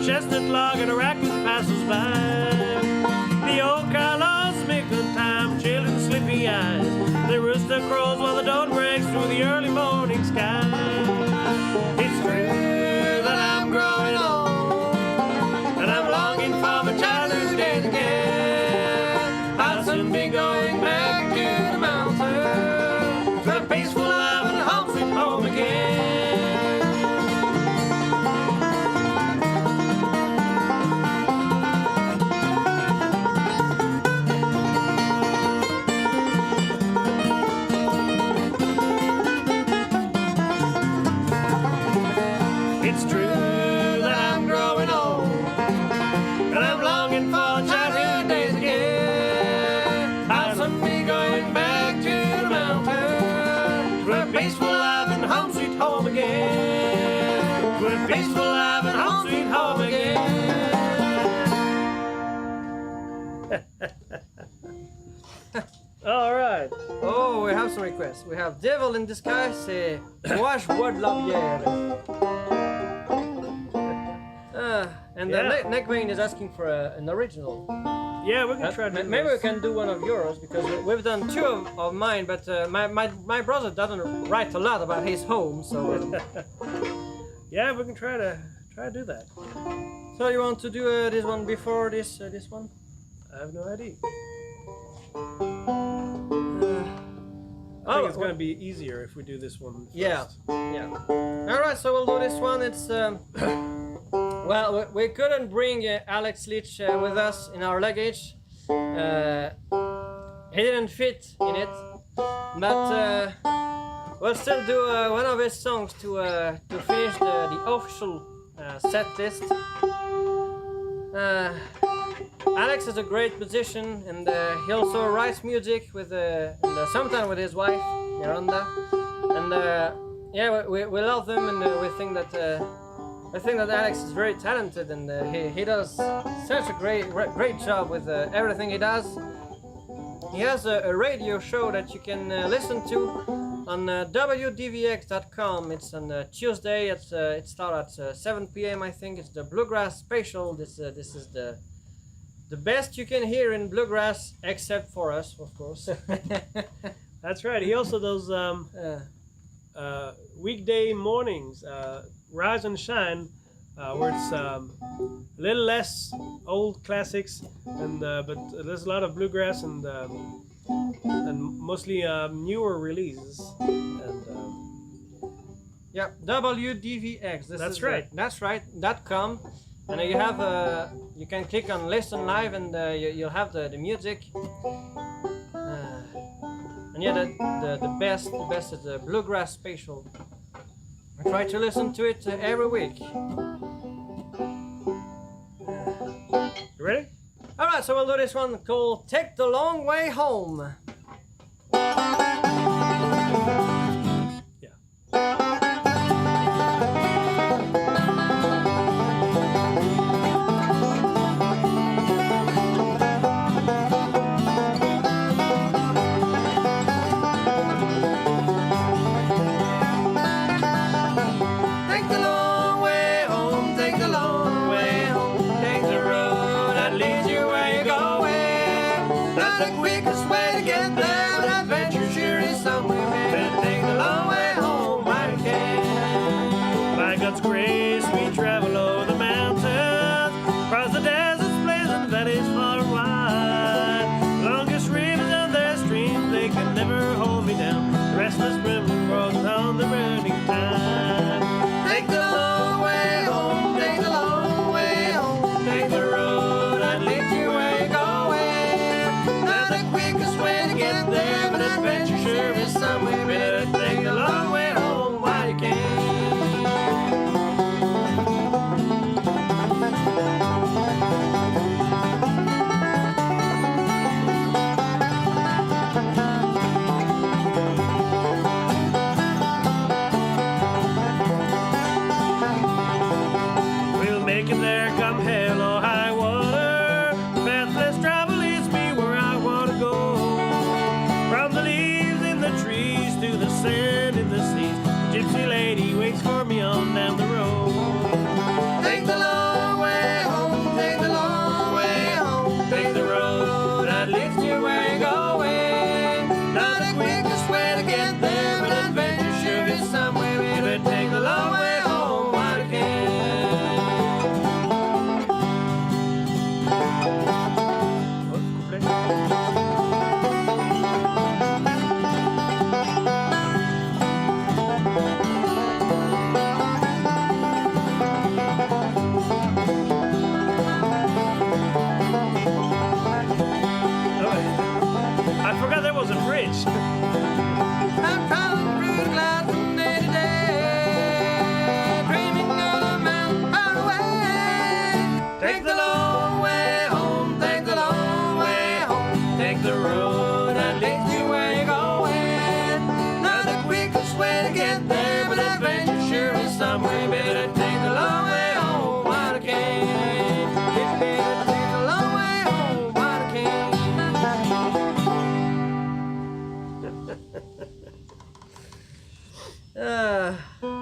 S1: Chestnut log and a raccoon passes by. The old cow loves me good time, children's sleepy eyes. The rooster crows while the dawn breaks through the early morning sky. It's true that I'm growing old, and I'm longing for my childhood days again. I'll soon be going back to the mountains, to a peaceful life and home sweet home again. Peaceful life and home sweet home again. All right.
S2: Oh, we have some requests. We have Devil in Disguise, c'est Moi je bois de la bière. And Nick Wayne is asking for an original.
S1: Yeah, we can try to do
S2: maybe
S1: this.
S2: we can do one of yours because we've done 2 of mine, but my brother doesn't write a lot about his home, so.
S1: Yeah, we can try to do that.
S2: So you want to do this one before this one?
S1: I have no idea. I
S2: Oh,
S1: think it's gonna be easier if we do this one first.
S2: Yeah. All right, so we'll do this one. It's well, we couldn't bring Alex Leach with us in our luggage. He didn't fit in it, but we'll still do one of his songs to finish the official set list. Alex is a great musician, and he also writes music with sometimes with his wife Miranda, and yeah, we love them, and we think that Alex is very talented, and he does such a great job with everything he does. He has a radio show that you can listen to on wdvx.com. It's on Tuesday. It starts at 7 p.m. I think. It's the Bluegrass Special. This is the best you can hear in bluegrass, except for us, of course.
S1: That's right. He also does weekday mornings, Rise and Shine, where it's a little less old classics, and but there's a lot of bluegrass and mostly newer releases. And
S2: yeah, WDVX.
S1: That's right.
S2: That's right. .com, and you have you can click on Listen Live, and you'll have the music. And yeah, the best is the Bluegrass Special. Try to listen to it every week.
S1: You ready?
S2: Alright, so we'll do this one called Take the Long Way Home.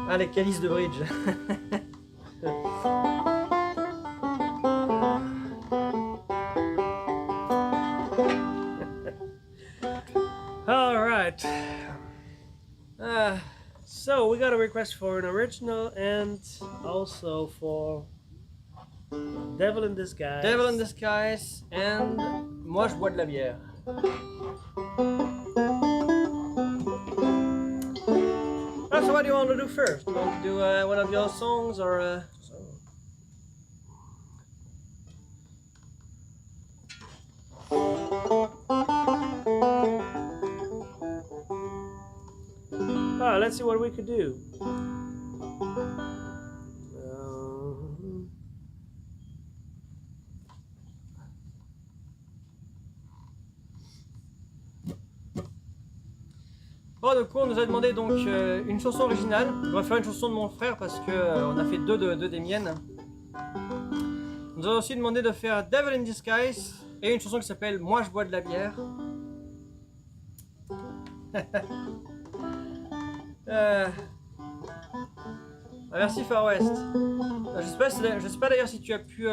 S2: Ah, les calices de bridge.
S1: All right. So we got a request for an original and also for Devil in Disguise.
S2: Devil in Disguise and Moi je bois de la bière. So what do you want to do first? Do you want to do one of your songs or?
S1: Let's see what we could do.
S2: Bon, du coup, on nous a demandé donc une chanson originale. On va faire une chanson de mon frère parce que on a fait deux des miennes. On nous a aussi demandé de faire Devil in Disguise et une chanson qui s'appelle Moi je bois de la bière. Merci Far West. Je sais pas d'ailleurs si tu as pu.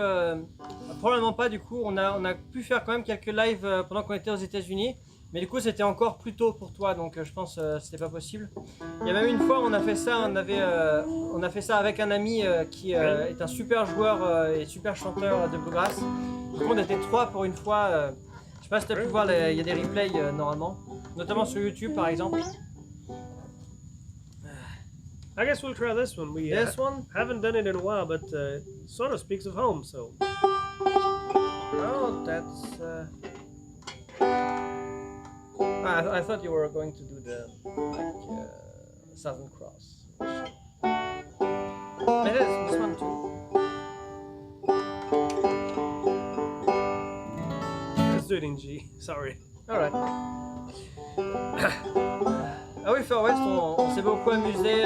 S2: Probablement pas, du coup. On a pu faire quand même quelques lives pendant qu'on était aux États-Unis. Mais du coup, c'était encore plus tôt pour toi, donc je pense que c'était pas possible. Il y a même une fois, on a fait ça, on a fait ça avec un ami qui est un super joueur et super chanteur de bluegrass. Du coup, on était trois pour une fois. Je sais pas si tu as pu voir, il y a des replays normalement, notamment sur YouTube par exemple.
S1: I guess we'll try this one. We
S2: This one?
S1: haven't done it in a while, but sort of speaks of home, so.
S2: Oh, that's. I thought you were going to do the Southern Cross.
S1: do it in G. Sorry.
S2: Alright. Ah oui, Far West, on s'est beaucoup amusé.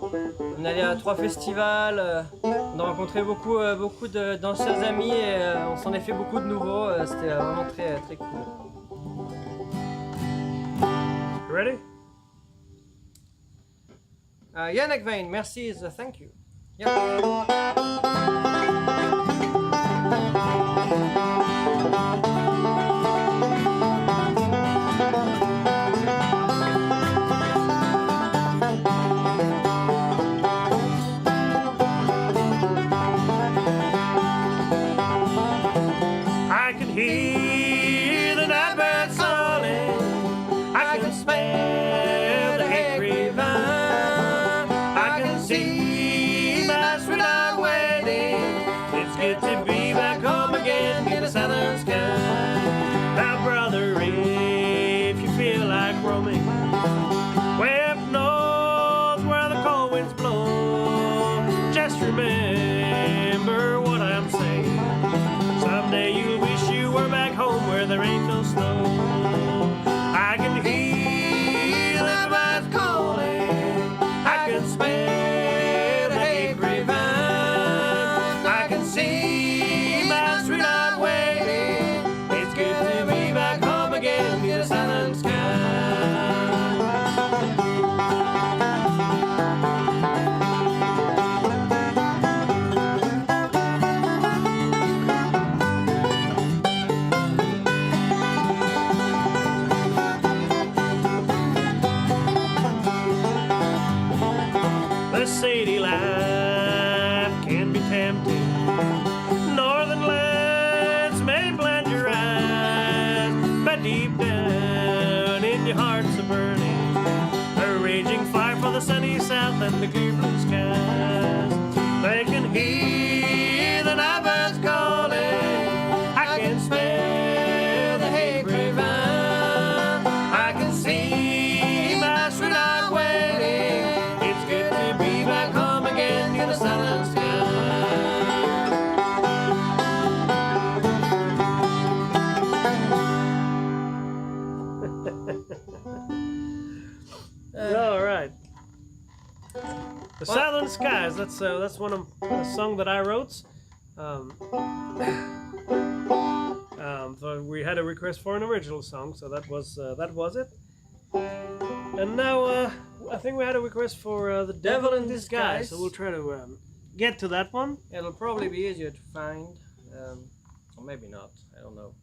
S2: On est allé à 3 festivals. On a rencontré beaucoup d'anciens amis et on s'en est fait beaucoup de nouveaux. C'était vraiment très, très cool.
S1: You ready?
S2: Yannick Vane, merci, is a thank you. Yeah.
S1: I can hear the night birds calling. I can smell the hay grapevine. I can see my sweetheart waiting. It's good to be back home again in the southern sky. Now, brother, if you feel like roaming way up north where the cold winds blow, just remember what I'm saying. Someday you'll wish you were back home where there ain't no snow. I can hear the birds calling. I can smell the hay grapevine. I can see my sweetheart waiting. It's good to be back home again in the southern sky. The city life can be tempting. Northern lands may blind your eyes, but deep down in your heart's a burning, a raging fire for the sunny south and the clear blue skies. They can hear the night birds calling. I can smell the hay grapevine. I can see my sweetheart waiting. It's good to be back home again in the southern sky. All right. The Southern Skies. That's one of the song that I wrote. So we had a request for an original song, so that was it. And now I think we had a request for The Devil in Disguise, so we'll try to get to that one.
S2: It'll probably be easier to find, or maybe not. I don't know.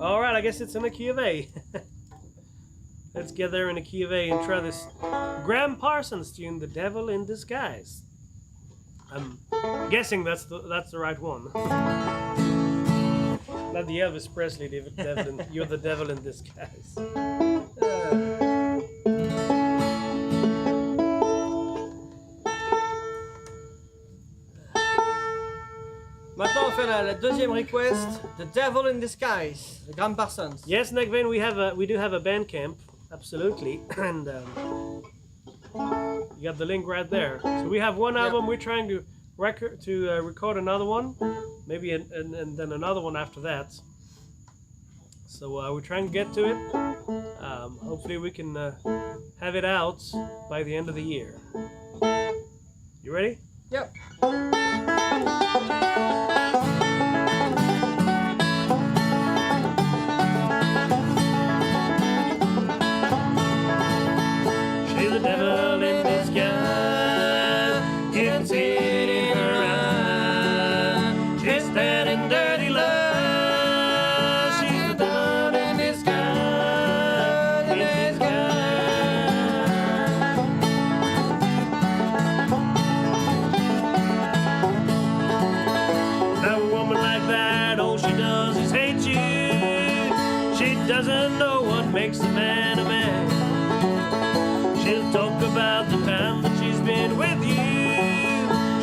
S1: All right, I guess it's in the key of A. Let's get there in the key of A and try this Graham Parsons tune, The Devil in Disguise. I'm guessing that's the right one. Not the Elvis Presley, You're the Devil in Disguise.
S2: Maintenant, on fait la deuxième request, The Devil in Disguise, de Graham Parsons.
S1: Yes, Nick Vane, we do have a Bandcamp, absolutely, and you got the link right there. So we have one album. We're trying to record another one, maybe and then another one after that. So we're trying to get to it. Hopefully we can have it out by the end of the year. You ready?
S2: Yep.
S1: She's the devil in disguise. You can see it in her eyes. She's dead in dirty love. She's the devil in disguise. In disguise. Now a woman like that, all she does is hate you. She doesn't know what makes a man a man. She'll talk about the time that she's been with you.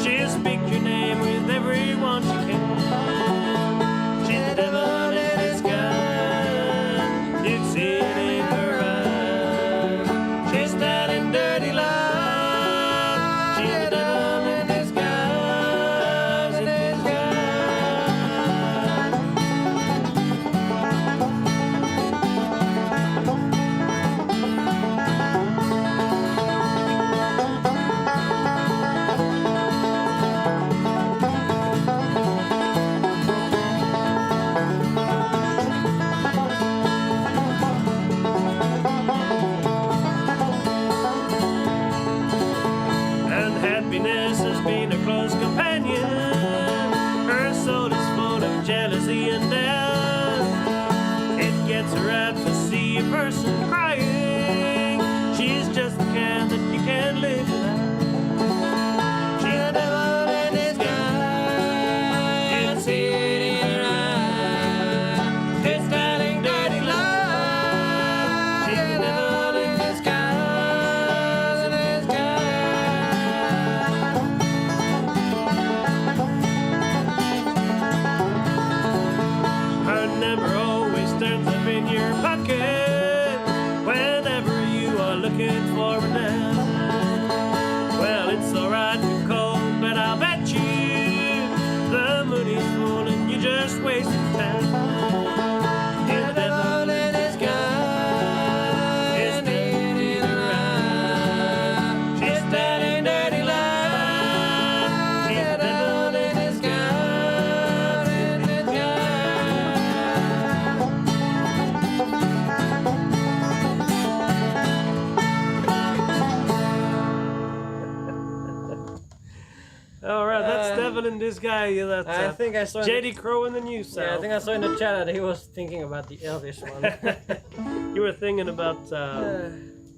S1: She'll speak your name with everyone she can. ain't a close companion. Her soul is full of jealousy and doubt. It gets her out to see a person crying. She's just the kind that you can't live without. She's the devil in disguise. You can see it in her eyes. It's telling dirty lies. She's the devil in disguise. In disguise. Her number always turns up in your pocket whenever you are looking for a nap. Well, it's alright to call, but I'll bet you the mood is full and you're just wasting time. You're the devil in disguise. It's dead in her eyes. She's telling dirty lies. She's the devil in disguise. In All right, that's Devil in Disguise. That's
S2: I think I saw
S1: JD Crow in the New South.
S2: Yeah, I think I saw in the chat that he was thinking about the Elvish one.
S1: You were thinking about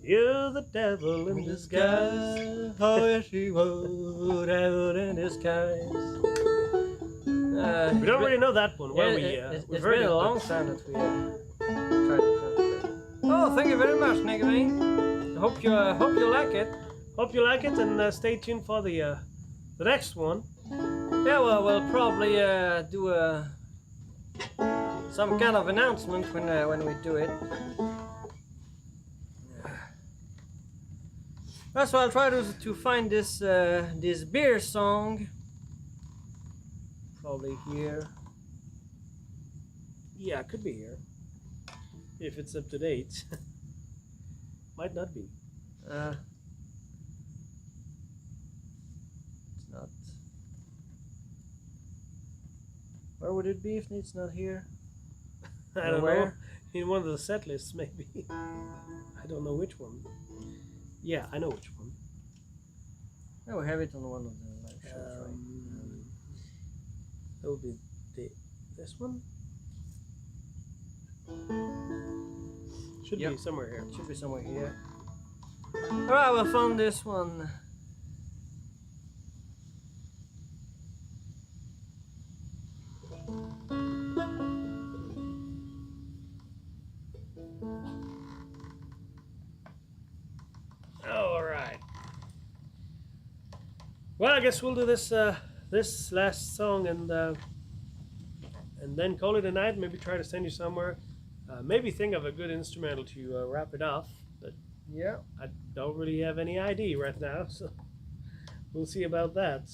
S1: you're the devil in disguise.
S2: Oh, yes, she was devil in disguise.
S1: We don't really know that one. Well,
S2: it's
S1: we've
S2: been
S1: heard
S2: a long time that we tried to translate. Oh, thank you very much, Negavine. Hope you like it.
S1: Hope you like it, and stay tuned for the next one.
S2: Yeah, well, we'll probably do some kind of announcement when we do it. That's why I'll try to find this this beer song. Probably here.
S1: Yeah, it could be here. If it's up to date. Might not be.
S2: It's not. Where would it be if it's not here?
S1: I don't know.
S2: Where?
S1: In one of the set lists, maybe. I don't know which one. Yeah, I know which one.
S2: Oh, we have it on one of the live shows, right?
S1: That would be this one. Should
S2: Yep.
S1: be somewhere here.
S2: Should be somewhere here. Alright, we'll find this one.
S1: All right. Well, I guess we'll do this this last song and then call it a night. Maybe try to send you somewhere. Maybe think of a good instrumental to wrap it off. But
S2: Yeah.
S1: I don't really have any idea right now, so we'll see about that.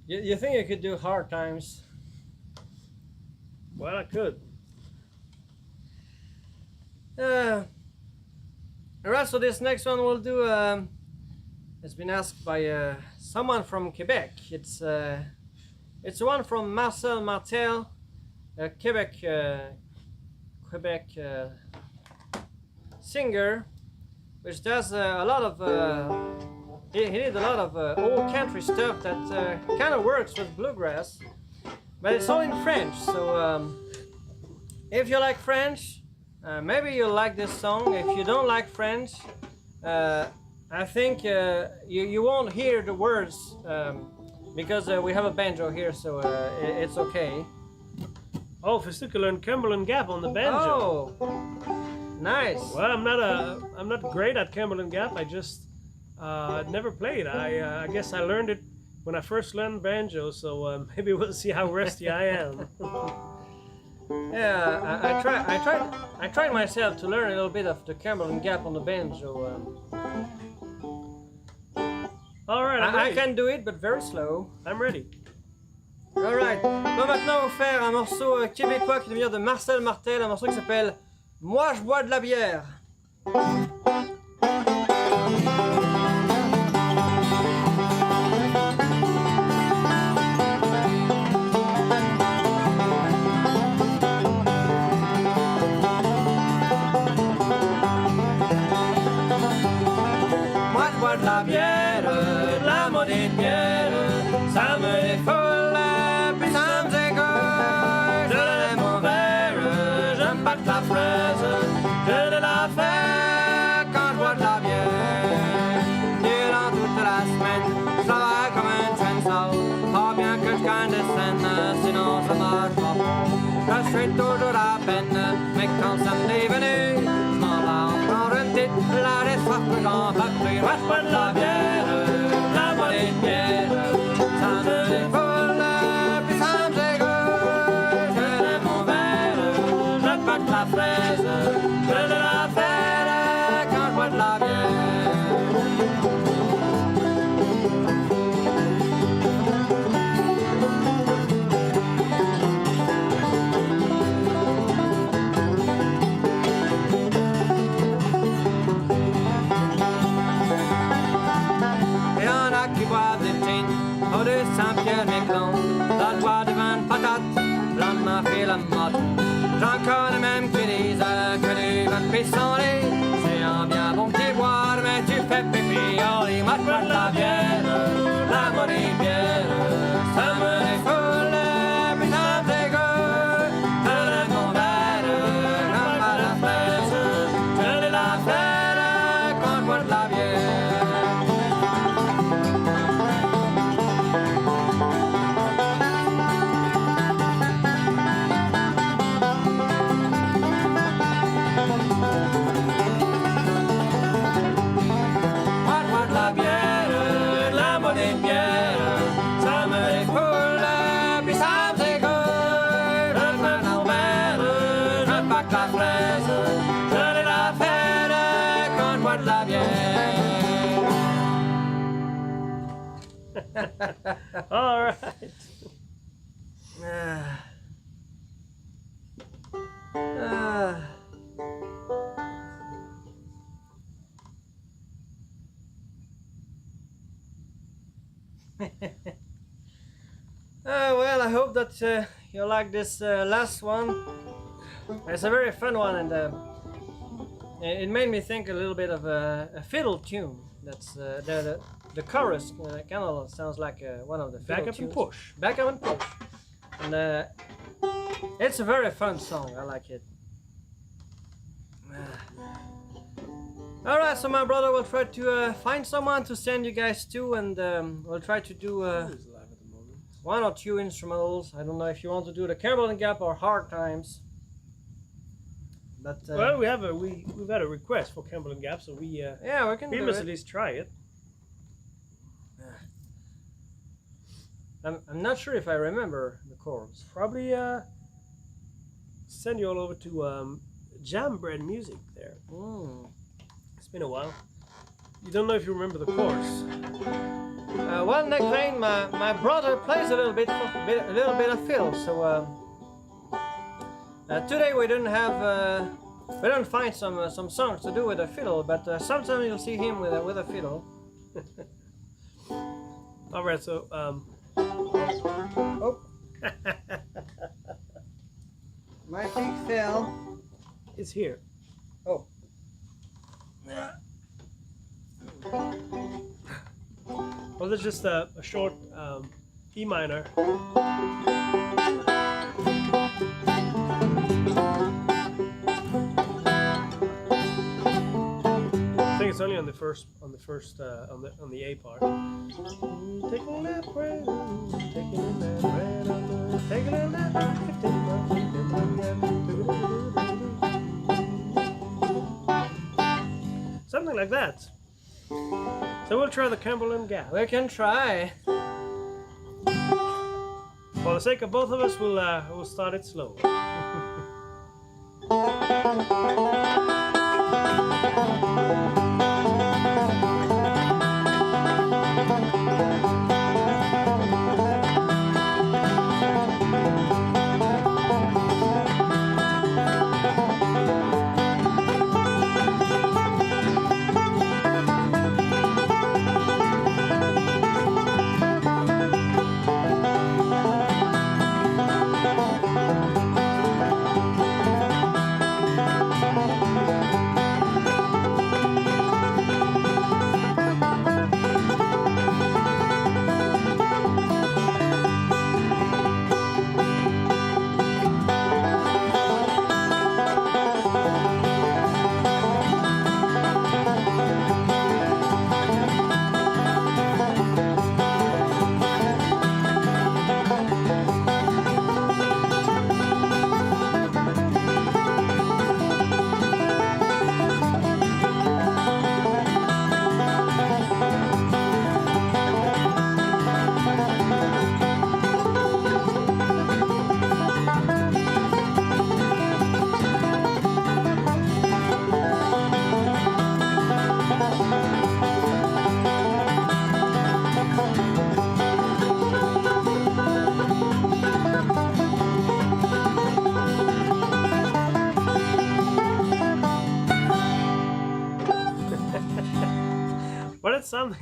S2: You think you could do Hard Times?
S1: Well, I could.
S2: Alright, so this next one we'll do. It's been asked by someone from Quebec. It's one from Marcel Martel, a Quebec singer, which does a lot of. He did a lot of old country stuff that kind of works with bluegrass, but it's all in French. So if you like French, maybe you'll like this song. If you don't like French, I think you won't hear the words because we have a banjo here, so it's okay.
S1: Oh, Festicular and Cumberland Gap on the banjo.
S2: Oh, nice.
S1: Well, I'm not great at Cumberland Gap. I just never played. I guess I learned it when I first learned banjo. So maybe we'll see how rusty I am.
S2: Yeah, I tried myself to learn a little bit of the Cumberland Gap on the banjo.
S1: All right,
S2: I can do it, but very slow.
S1: I'm ready.
S2: Alright, on va maintenant vous faire un morceau québécois qui vient de Marcel Martel, un morceau qui s'appelle Moi je bois de la bière. Moi je bois de la bière, de la moderne une bière, ça me défoule, puis ça me dégoûte. Je lève mon verre, je me pâte la fraise, je de la fête quand je bois de la bière. Durant toute la semaine, je travaille comme un chainsaw, pas bien que je gagne des scènes, sinon ça marche pas. Je suis toujours à peine, mais quand ça me est venu, je m'en vais en prendre une petite, la soif que j'en bats plus. Moi je bois de la bière, la moitié de bière, ça me défoule, puis ça me dégoûte. Je lève mon verre, je pâte la fraise, je de la fête quand je bois de la bière. Saint-Pierre Méclon, la loi de 20 patates, l'homme fait la motte. J'en connais même qui disent que du vin de pissenlit, c'est un bien bon petit boire, mais tu fais pipi en lit. Moi je bois de la bière, la monnaie bière, ça me défoule, puis ça me dégoûte. Je lève mon verre, j'aime pas la fraise, je l'ai la faire quand je bois de la bière.
S1: All right.
S2: Well, I hope that you like this last one. It's a very fun one, and it made me think a little bit of a fiddle tune. That's the chorus kind of sounds like one of the fiddle
S1: Back up
S2: tunes.
S1: and push.
S2: Back up and push. And it's a very fun song. I like it. All right, so my brother will try to find someone to send you guys to, and we'll try to do
S1: Who's live at the moment?
S2: one or two instrumentals. I don't know if you want to do the Cumberland Gap or Hard Times. But
S1: Well, we've had a request for Cumberland Gap, so we
S2: yeah, we
S1: must
S2: do
S1: at
S2: it.
S1: least try it.
S2: I'm not sure if I remember the chords.
S1: Probably send you all over to Jam Bread Music there. It's been a while. You don't know if you remember the chorus.
S2: Well, Nick Vane, my brother plays a little bit of fiddle, so today we didn't have we didn't find some songs to do with a fiddle, but sometimes you'll see him with a fiddle.
S1: All right, so
S2: Oh, my feet fell.
S1: it's here.
S2: Oh.
S1: Well, there's just a short E minor. I think it's only on the first on the A part. Taking a nap, right? Taking a nap, right? Taking a nap, something like that. So we'll try the Cumberland Gap.
S2: We can try.
S1: For the sake of both of us, we'll start it slow.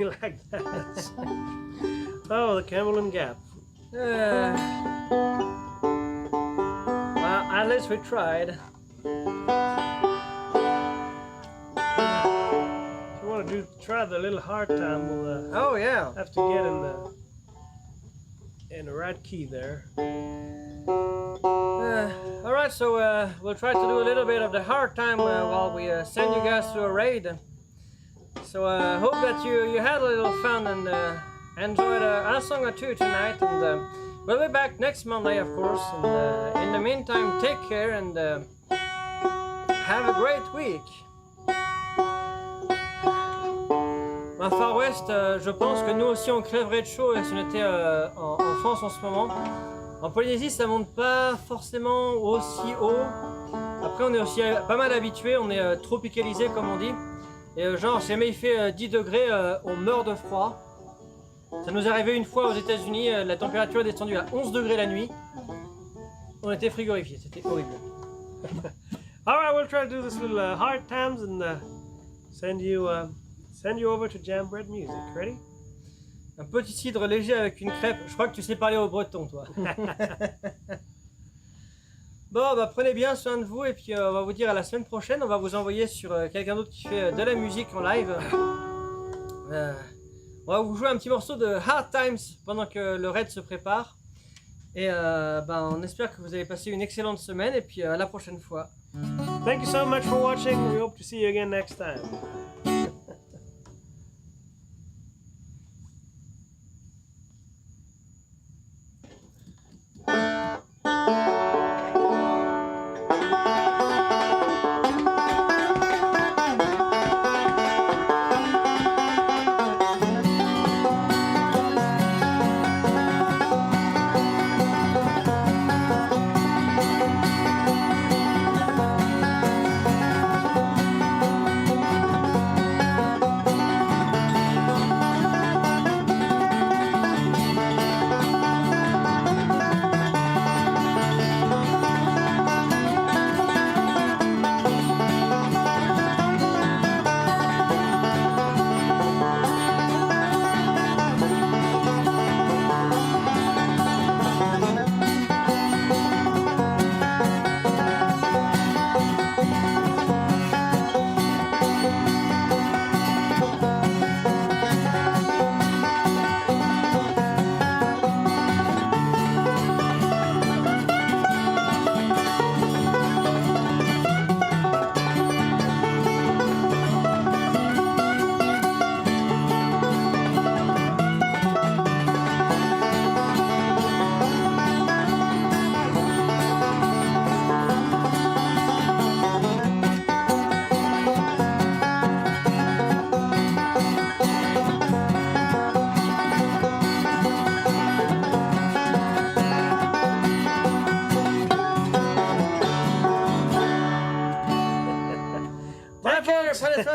S1: me like that. Oh, the Cumberland Gap.
S2: Well, at least we tried.
S1: If you want to try the little hard time, we'll
S2: Oh yeah.
S1: have to get in the right key there.
S2: All right, so we'll try to do a little bit of the hard time while we send you guys to a raid. So I hope that you had a little fun and enjoyed a song or two tonight. And we'll be back next Monday, of course. And in the meantime, take care and have a great week. En Far West, je pense que nous aussi on crèverait de chaud si on était en France en ce moment. En Polynésie, ça monte pas forcément aussi haut. Après, on est aussi pas mal habitué, on est tropicalisé comme on dit. Et genre, si jamais il fait 10 degrés, on meurt de froid. Ça nous est arrivé une fois aux États-Unis, la température est descendue à 11 degrés la nuit. On était frigorifiés, c'était horrible.
S1: Alright, we'll try to do this little hard times and send you over to Jam Bread Music. Ready?
S2: Un petit cidre léger avec une crêpe. Je crois que tu sais parler au breton, toi. Bon, bah prenez bien soin de vous et puis on va vous dire à la semaine prochaine. On va vous envoyer sur quelqu'un d'autre qui fait de la musique en live. On va vous jouer un petit morceau de Hard Times pendant que le raid se prépare. Et bah, on espère que vous avez passé une excellente semaine et puis à la prochaine fois.
S1: Thank you so much for watching. We hope to see you again next time.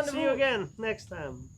S1: See you again next time.